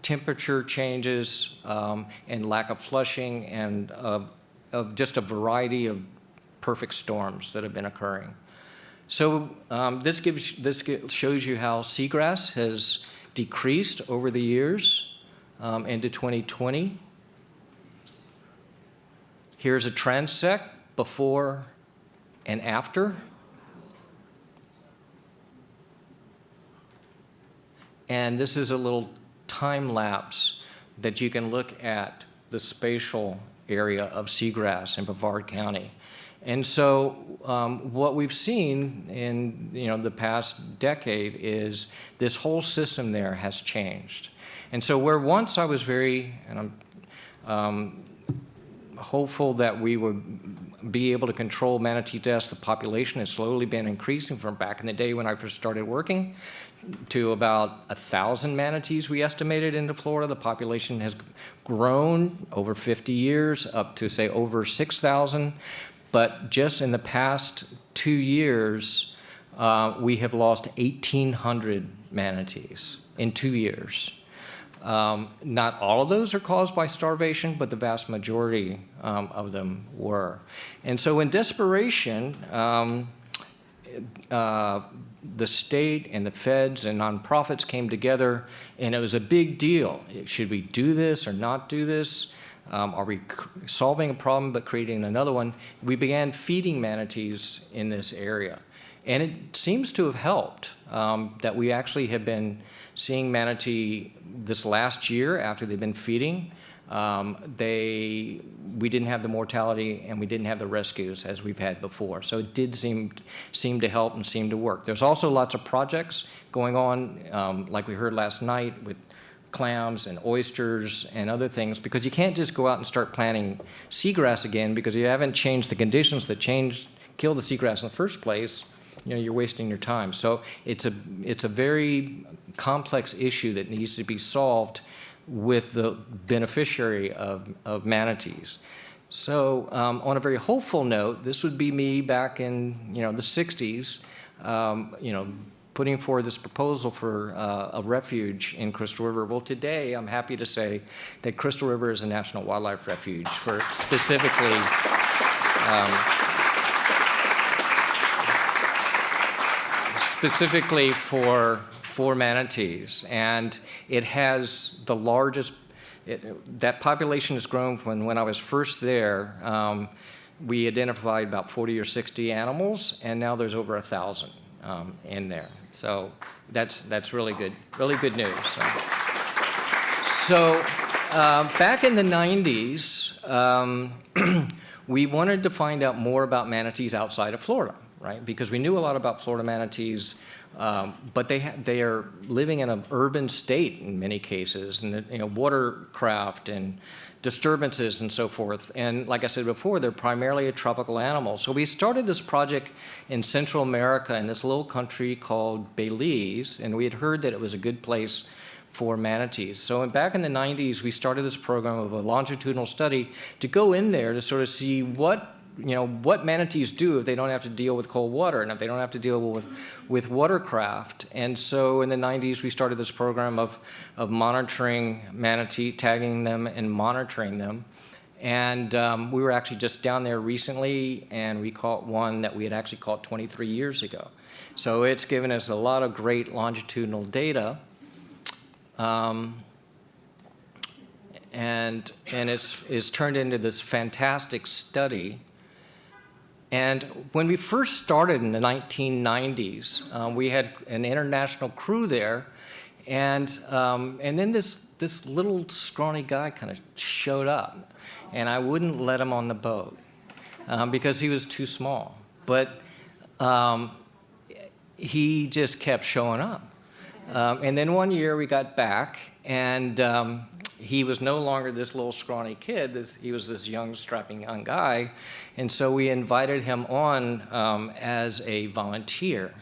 temperature changes, and lack of flushing, and of just a variety of perfect storms that have been occurring. So this shows you how seagrass has decreased over the years into 2020. Here's a transect before and after. And this is a little time lapse that you can look at the spatial area of seagrass in Brevard County. And so what we've seen in the past decade is this whole system there has changed. And so where once I was and I'm hopeful that we would be able to control manatee deaths, the population has slowly been increasing from back in the day when I first started working to about 1,000 manatees we estimated into Florida. The population has grown over 50 years up to, say, over 6,000. But just in the past 2 years, we have lost 1,800 manatees in 2 years. Not all of those are caused by starvation, but the vast majority of them were. And so in desperation, the state and the feds and nonprofits came together, and it was a big deal. Should we do this or not do this? Are we solving a problem but creating another one? We began feeding manatees in this area. And it seems to have helped that we actually have been seeing manatee this last year after they've been feeding. We didn't have the mortality and we didn't have the rescues as we've had before. So it did seem to help and seem to work. There's also lots of projects going on, like we heard last night, with clams and oysters and other things, because you can't just go out and start planting seagrass again because you haven't changed the conditions that kill the seagrass in the first place. You're wasting your time. So it's a very complex issue that needs to be solved with the beneficiary of manatees. So on a very hopeful note, this would be me back in the 60s, putting forward this proposal for a refuge in Crystal River. Well, today I'm happy to say that Crystal River is a National Wildlife Refuge for specifically for manatees, and it has the largest. That population has grown from when I was first there. We identified about 40 or 60 animals, and now there's over 1,000 in there. So that's really good news. So back in the 90s, we wanted to find out more about manatees outside of Florida, right? Because we knew a lot about Florida manatees, but they are living in an urban state in many cases, and watercraft and disturbances and so forth. And like I said before, they're primarily a tropical animal. So we started this project in Central America in this little country called Belize, and we had heard that it was a good place for manatees. So back in the 90s, we started this program of a longitudinal study to go in there to sort of see what manatees do if they don't have to deal with cold water and if they don't have to deal with watercraft. And so in the 90s, we started this program of monitoring manatee, tagging them and monitoring them. And we were actually just down there recently, and we caught one that we had actually caught 23 years ago. So it's given us a lot of great longitudinal data. And it's turned into this fantastic study. And when we first started in the 1990s, we had an international crew there, and then this little scrawny guy kind of showed up, and I wouldn't let him on the boat because he was too small. But he just kept showing up. And then one year we got back, and he was no longer this little scrawny kid. He was this young, strapping young guy. And so we invited him on as a volunteer.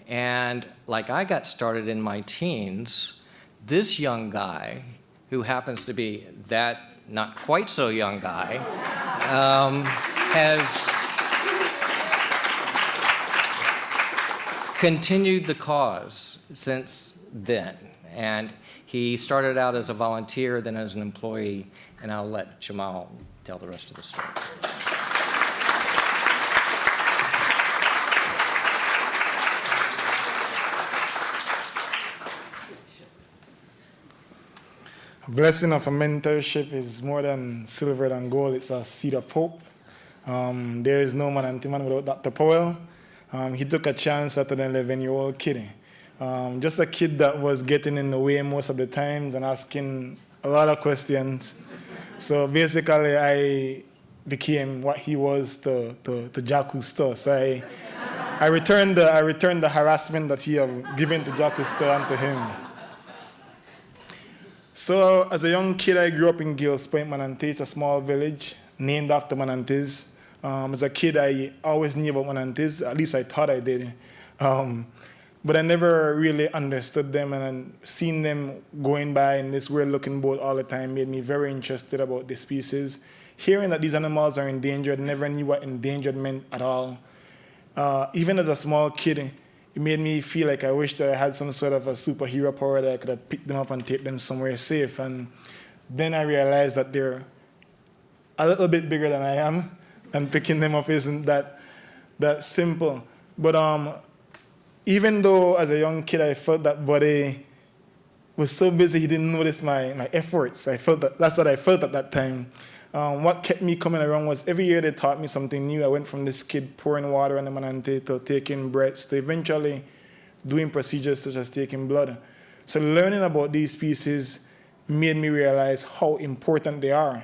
And like I got started in my teens, this young guy, who happens to be that not quite so young guy, has continued the cause since then. And he started out as a volunteer, then as an employee, and I'll let Jamal tell the rest of the story. blessing of a mentorship is more than silver and gold. It's a seed of hope. There is no Manatee man without Dr. Powell. He took a chance at an 11-year-old kid. Just a kid that was getting in the way most of the times and asking a lot of questions. So basically, I became what he was to Jacques Cousteau. So I returned the harassment that he had given to Jacques Cousteau and to him. So as a young kid, I grew up in Gales Point, Manatee. It's a small village named after Manatees. As a kid, I always knew about Manatees. At least I thought I did. But I never really understood them, and seeing them going by in this weird-looking boat all the time made me very interested about the species. Hearing that these animals are endangered, never knew what endangered meant at all. Even as a small kid, it made me feel like I wished that I had some sort of a superhero power that I could have picked them up and take them somewhere safe. And then I realized that they're a little bit bigger than I am, and picking them up isn't that simple. But even though as a young kid I felt that Buddy was so busy he didn't notice my efforts, I felt that's what I felt at that time. What kept me coming around was every year they taught me something new. I went from this kid pouring water on the Manatee to taking breaths to eventually doing procedures such as taking blood. So learning about these species made me realize how important they are.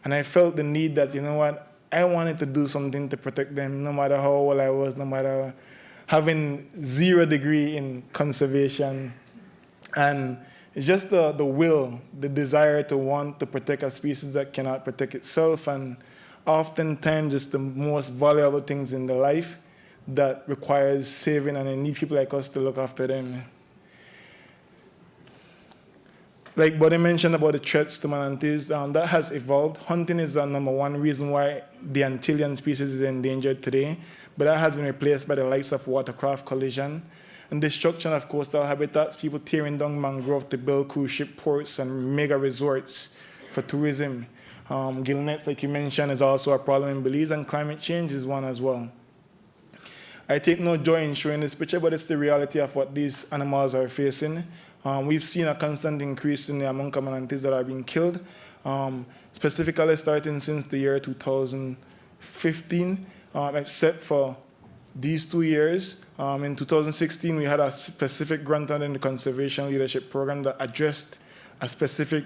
And I felt the need that, you know what, I wanted to do something to protect them no matter how old I was, no matter having 0 degree in conservation. And it's just the will, the desire to want to protect a species that cannot protect itself, and oftentimes it's the most valuable things in the life that requires saving, and I need people like us to look after them. Like Buddy mentioned about the threats to manatees, that has evolved. Hunting is the #1 reason why the Antillean species is endangered today, but that has been replaced by the likes of watercraft collision and destruction of coastal habitats, people tearing down mangrove to build cruise ship ports and mega resorts for tourism. Gillnets, like you mentioned, is also a problem in Belize, and climate change is one as well. I take no joy in showing this picture, but it's the reality of what these animals are facing. We've seen a constant increase in the amount of manatees that are being killed, specifically starting since the year 2015, except for these 2 years. In 2016, we had a specific grant under the Conservation Leadership Program that addressed a specific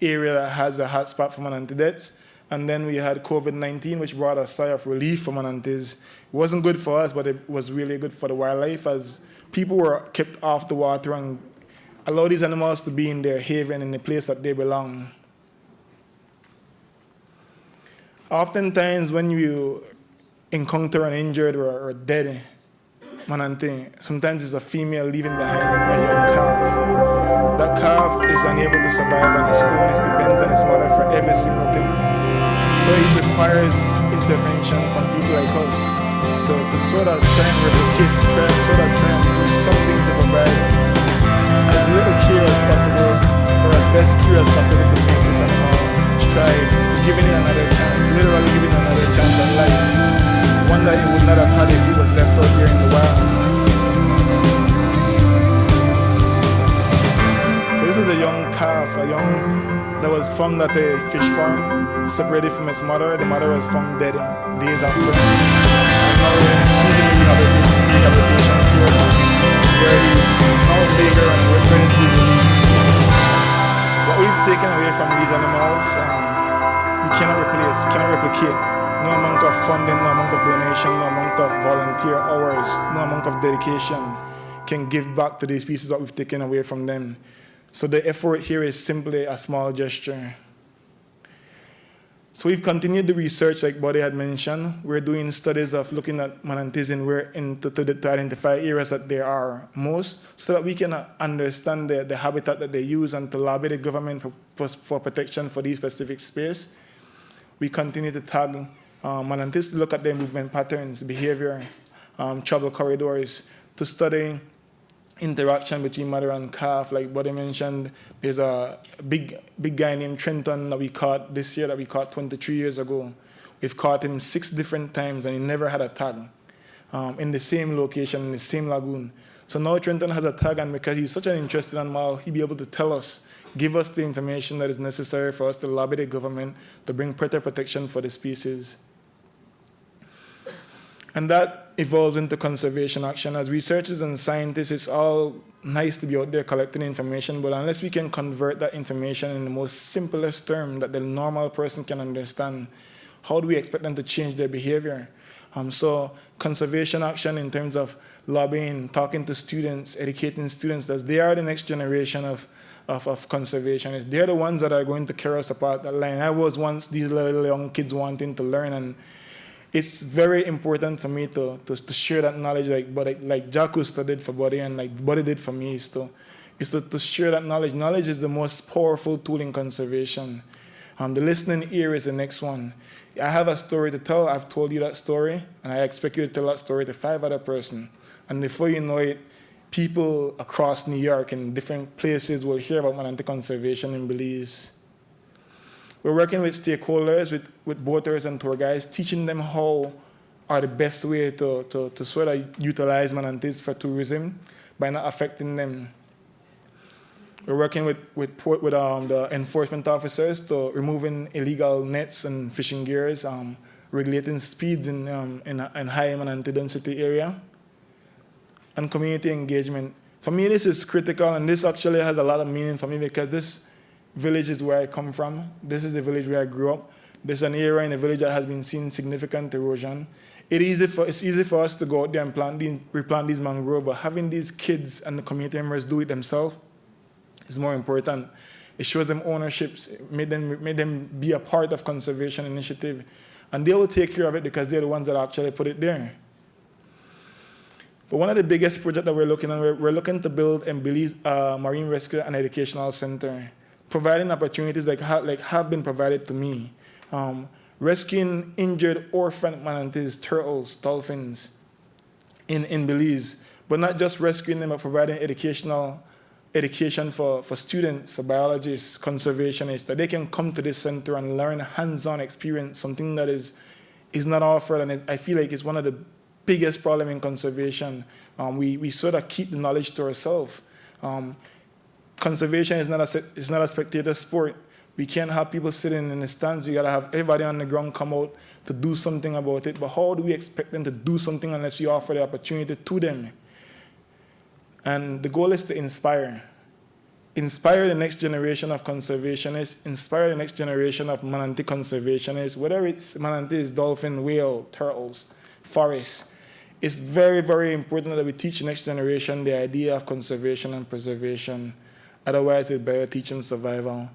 area that has a hotspot for manatee deaths. And then we had COVID-19, which brought a sigh of relief for manatees. It wasn't good for us, but it was really good for the wildlife, as people were kept off the water and allow these animals to be in their haven, in the place that they belong. Oftentimes, when you encounter an injured or dead manatee, sometimes it's a female leaving behind a young calf. That calf is unable to survive on its own. It depends on its mother for every single thing. So it requires intervention from people like us to sort of try and replicate, try and do something to provide as little care as possible, or as best care as possible to make this animal strive, giving it another chance, literally giving it another chance at life. One that it would not have had if it was left out here in the wild. So this was a young calf, that was found at a fish farm, separated from its mother. The mother was found dead days after. And now she's in rehabilitation here, where we now take her and we're ready to be released. What we've taken away from these animals, we cannot replace, cannot replicate. No amount of funding, no amount of donation, no amount of volunteer hours, no amount of dedication can give back to these species that we've taken away from them. So the effort here is simply a small gesture. So we've continued the research, like Buddy had mentioned. We're doing studies of looking at manatees to identify areas that they are most, so that we can understand the habitat that they use and to lobby the government for protection for these specific space. We continue to tag manatees to look at their movement patterns, behavior, travel corridors, to study interaction between mother and calf. Like Buddy mentioned, there's a big guy named Trenton that we caught this year, that we caught 23 years ago. We've caught him 6 different times, and he never had a tag in the same location, in the same lagoon. So now Trenton has a tag, and because he's such an interesting animal, he'll be able to tell us give us the information that is necessary for us to lobby the government to bring better protection for the species. And that evolves into conservation action. As researchers and scientists, it's all nice to be out there collecting information, but unless we can convert that information in the most simplest term that the normal person can understand, how do we expect them to change their behavior? So conservation action in terms of lobbying, talking to students, educating students, that they are the next generation of conservationists. They're the ones that are going to carry us apart that line. I was once these little young kids wanting to learn, and it's very important for me to share that knowledge, like Jacques did for Buddy and like Buddy did for me, is to share that knowledge. Knowledge is the most powerful tool in conservation. The listening ear is the next one. I have a story to tell. I've told you that story, and I expect you to tell that story to 5 other persons. And before you know it, people across New York and different places will hear about Manatee conservation in Belize. We're working with stakeholders, with boaters and tour guides, teaching them how are the best way to sort of utilize manatees for tourism by not affecting them. We're working with the enforcement officers to removing illegal nets and fishing gears, regulating speeds in high manatee density area, and community engagement. For me, this is critical, and this actually has a lot of meaning for me because this village is where I come from. This is the village where I grew up. This is an area in the village that has been seeing significant erosion. It's easy for us to go out there and replant these mangroves, but having these kids and the community members do it themselves is more important. It shows them ownership, made them be a part of conservation initiative, and they will take care of it because they're the ones that actually put it there. But one of the biggest projects that we're looking at, we're looking to build in Belize Marine Rescue and Educational Center, providing opportunities like have been provided to me. Rescuing injured orphan manatees, turtles, dolphins in Belize, but not just rescuing them, but providing education for students, for biologists, conservationists, that they can come to this center and learn hands-on experience, something that is not offered, and I feel like it's one of the biggest problems in conservation. We sort of keep the knowledge to ourselves. Conservation is not a spectator sport. We can't have people sitting in the stands. We gotta have everybody on the ground come out to do something about it. But how do we expect them to do something unless we offer the opportunity to them? And the goal is to inspire. Inspire the next generation of conservationists, inspire the next generation of manatee conservationists, whether it's manatees, dolphin, whale, turtles, forests. It's very, very important that we teach the next generation the idea of conservation and preservation. Otherwise, it's better teaching survival.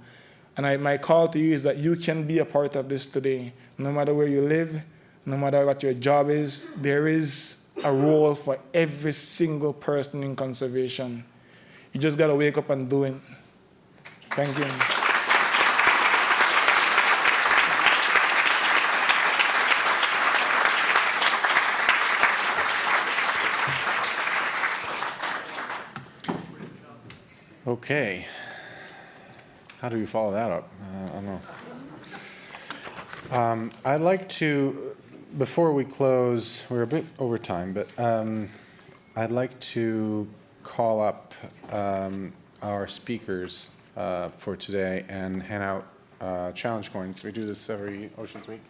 And my call to you is that you can be a part of this today. No matter where you live, no matter what your job is, there is a role for every single person in conservation. You just got to wake up and do it. Thank you. Okay. How do we follow that up? I don't know. I'd like to, before we close, we're a bit over time, but I'd like to call up our speakers for today and hand out challenge coins. We do this every Oceans Week.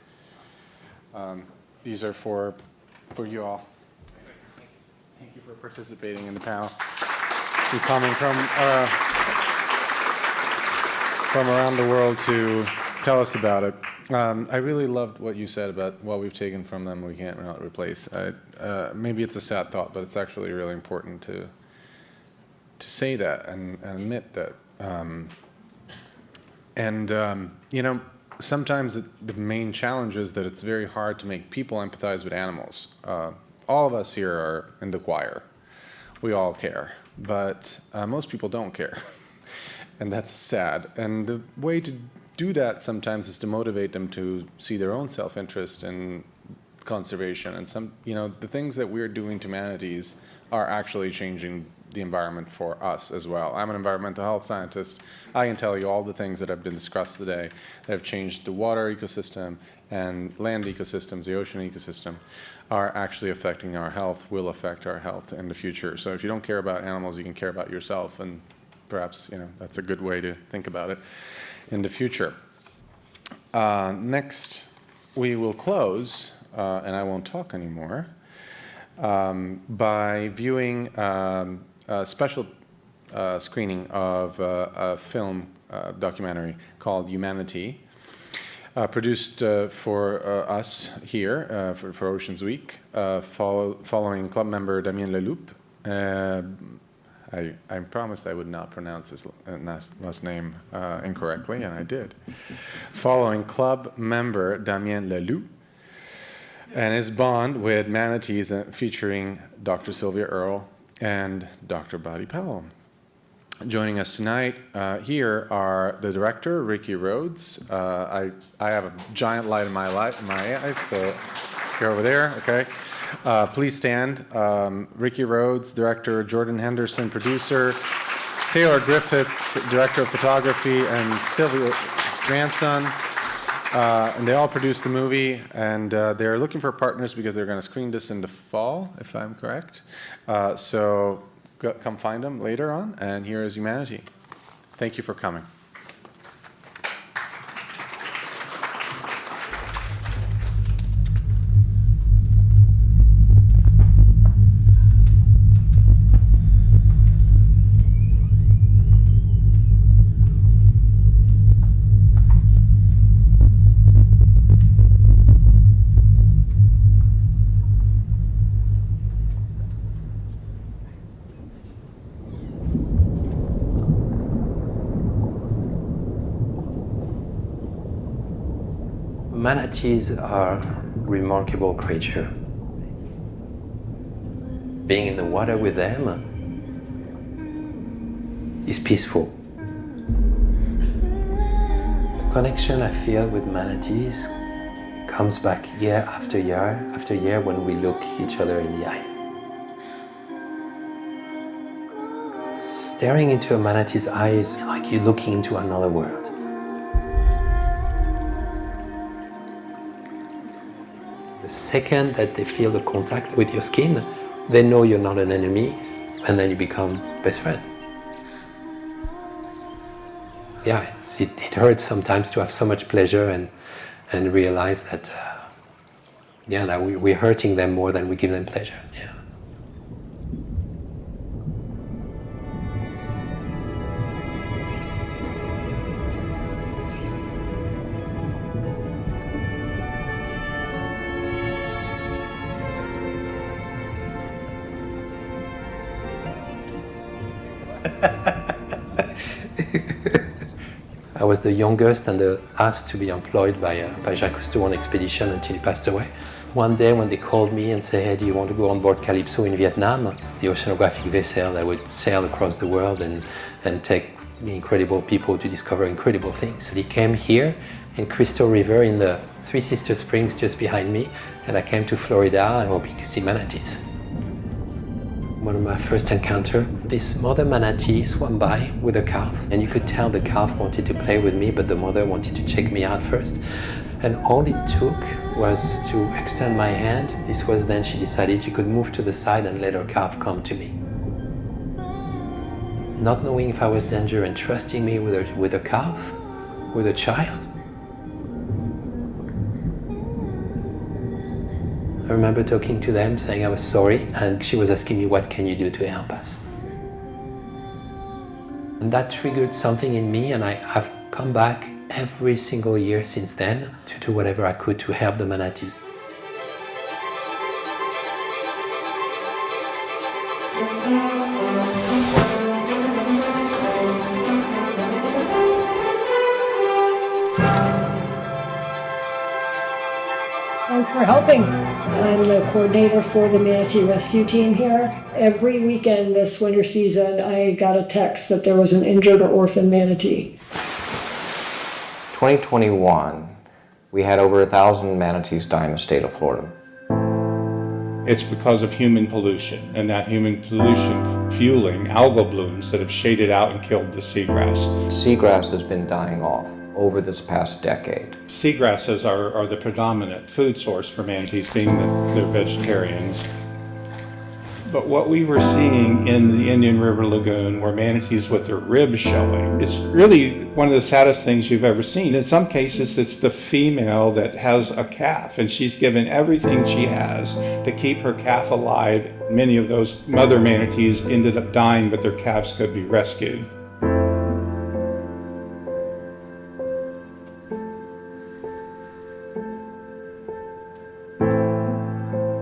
These are for you all. Thank you for participating in the panel. You're coming from around the world to tell us about it. I really loved what you said about what we've taken from them we can't not replace. Maybe it's a sad thought, but it's actually really important to say that and admit that. You know, sometimes the main challenge is that it's very hard to make people empathize with animals. All of us here are in the choir. We all care, but most people don't care. And that's sad. And the way to do that sometimes is to motivate them to see their own self-interest in conservation. And the things that we're doing to manatees are actually changing the environment for us as well. I'm an environmental health scientist. I can tell you all the things that have been discussed today that have changed the water ecosystem and land ecosystems, the ocean ecosystem, are actually affecting our health, will affect our health in the future. So if you don't care about animals, you can care about yourself, and perhaps that's a good way to think about it in the future. Next, we will close, and I won't talk anymore, by viewing a special screening of a film documentary called Humanity, produced for us here for Oceans Week, following club member Damien Leloup. I promised I would not pronounce his last name incorrectly, and I did. Following club member Damien Leloup and his bond with manatees, featuring Dr. Sylvia Earle and Dr. Buddy Powell. Joining us tonight here are the director, Ricky Rhodes. I have a giant light in my eyes, so you're over there, okay? Please stand. Ricky Rhodes, director, Jordan Henderson, producer, Taylor Griffiths, director of photography, and Sylvia's grandson. And they all produced the movie, and they're looking for partners because they're going to screen this in the fall, if I'm correct. So come find them later on, and here is Humanity. Thank you for coming. Manatees are remarkable creatures. Being in the water with them is peaceful. The connection I feel with manatees comes back year after year when we look each other in the eye. Staring into a manatee's eyes is like you're looking into another world. The second that they feel the contact with your skin, they know you're not an enemy, and then you become best friend. Yeah, it hurts sometimes to have so much pleasure and realize that, that we're hurting them more than we give them pleasure. Yeah. I was the youngest and the last to be employed by Jacques Cousteau on expedition until he passed away. One day when they called me and said, hey, do you want to go on board Calypso in Vietnam? The oceanographic vessel that would sail across the world and take incredible people to discover incredible things. He came here in Crystal River in the Three Sisters Springs just behind me, and I came to Florida hoping to see manatees. One of my first encounters, this mother manatee swam by with a calf, and you could tell the calf wanted to play with me, but the mother wanted to check me out first. And all it took was to extend my hand. This was then she decided she could move to the side and let her calf come to me. Not knowing if I was danger and trusting me with a calf, with a child. I remember talking to them, saying I was sorry, and she was asking me, what can you do to help us? And that triggered something in me, and I've come back every single year since then to do whatever I could to help the manatees. Thanks for helping. I'm the coordinator for the manatee rescue team here. Every weekend this winter season, I got a text that there was an injured or orphaned manatee. 2021, we had over 1,000 manatees die in the state of Florida. It's because of human pollution, and that human pollution fueling algal blooms that have shaded out and killed the seagrass. Seagrass has been dying off over this past decade. Seagrasses are the predominant food source for manatees, being that they're vegetarians. But what we were seeing in the Indian River Lagoon were manatees with their ribs showing. It's really one of the saddest things you've ever seen. In some cases, it's the female that has a calf, and she's given everything she has to keep her calf alive. Many of those mother manatees ended up dying, but their calves could be rescued.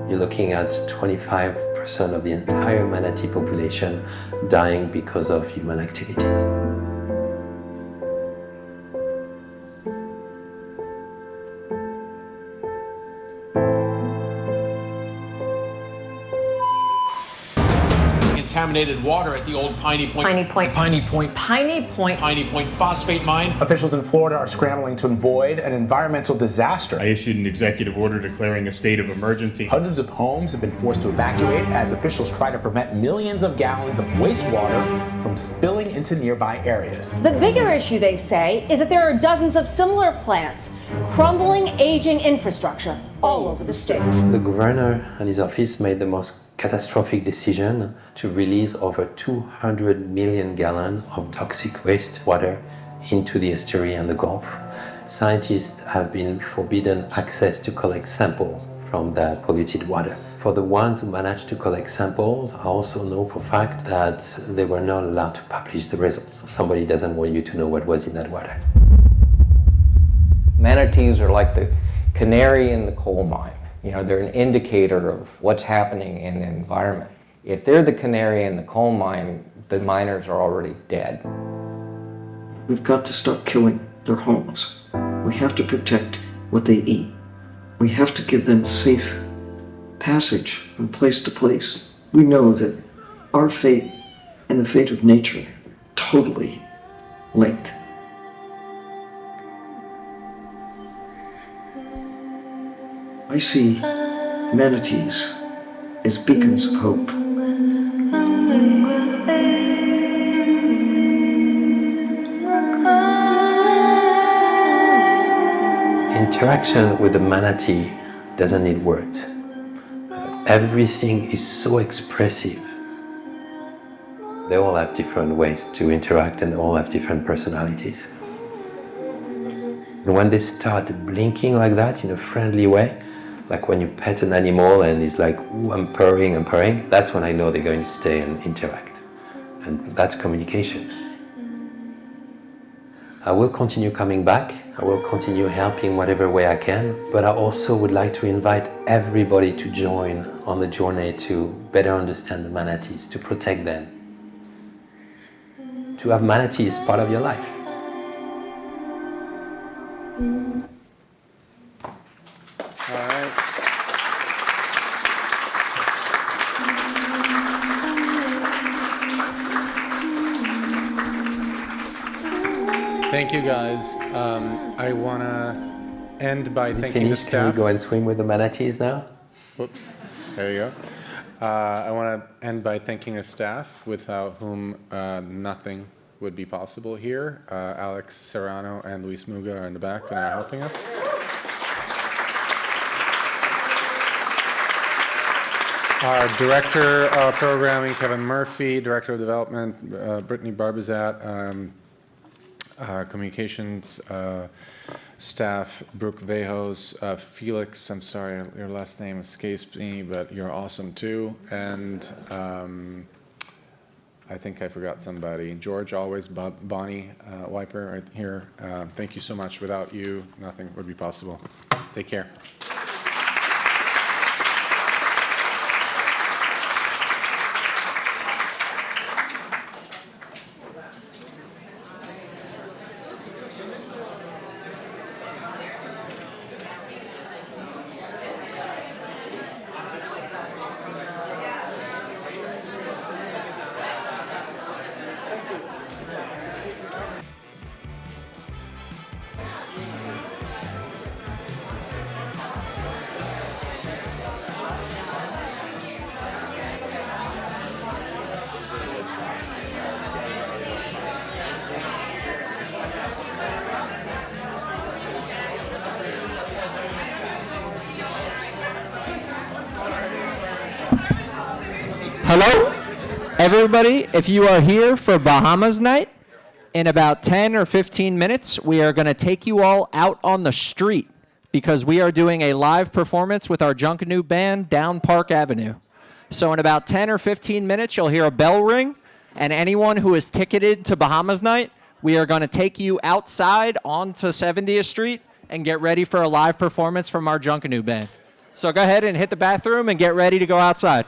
You're looking at 25% of the entire manatee population dying because of human activities. Contaminated water at the old Piney Point phosphate mine. Officials in Florida are scrambling to avoid an environmental disaster. I issued an executive order declaring a state of emergency. Hundreds of homes have been forced to evacuate as officials try to prevent millions of gallons of wastewater from spilling into nearby areas. The bigger issue, they say, is that there are dozens of similar plants, crumbling, aging infrastructure all over the state. The governor and his office made the most catastrophic decision to release over 200 million gallons of toxic wastewater into the estuary and the Gulf. Scientists have been forbidden access to collect samples from that polluted water. For the ones who managed to collect samples, I also know for a fact that they were not allowed to publish the results. Somebody doesn't want you to know what was in that water. Manatees are like the canary in the coal mine. You know, they're an indicator of what's happening in the environment. If they're the canary in the coal mine, the miners are already dead. We've got to stop killing their homes. We have to protect what they eat. We have to give them safe passage from place to place. We know that our fate and the fate of nature are totally linked. I see manatees as beacons of hope. Interaction with the manatee doesn't need words. Everything is so expressive. They all have different ways to interact and they all have different personalities. And when they start blinking like that in a friendly way, like when you pet an animal and it's like, ooh, I'm purring, that's when I know they're going to stay and interact. And that's communication. I will continue coming back. I will continue helping whatever way I can, but I also would like to invite everybody to join on the journey to better understand the manatees, to protect them, to have manatees part of your life. All right. Thank you, guys. I want to end by thanking the staff. Can we go and swim with the manatees now? Whoops. There you go. I want to end by thanking the staff, without whom nothing would be possible here. Alex Serrano and Luis Muga are in the back and are helping us. Our Director of Programming, Kevin Murphy, Director of Development, Brittany Barbizat, our Communications staff, Brooke Vejos, Felix, I'm sorry, your last name escapes me, but you're awesome too. And I think I forgot somebody. George, always, Bonnie Wiper right here. Thank you so much. Without you, nothing would be possible. Take care. Hello, everybody. If you are here for Bahamas Night, in about 10 or 15 minutes, we are going to take you all out on the street because we are doing a live performance with our Junkanoo band down Park Avenue. So in about 10 or 15 minutes, you'll hear a bell ring, and anyone who is ticketed to Bahamas Night, we are going to take you outside onto 70th Street and get ready for a live performance from our Junkanoo band. So go ahead and hit the bathroom and get ready to go outside.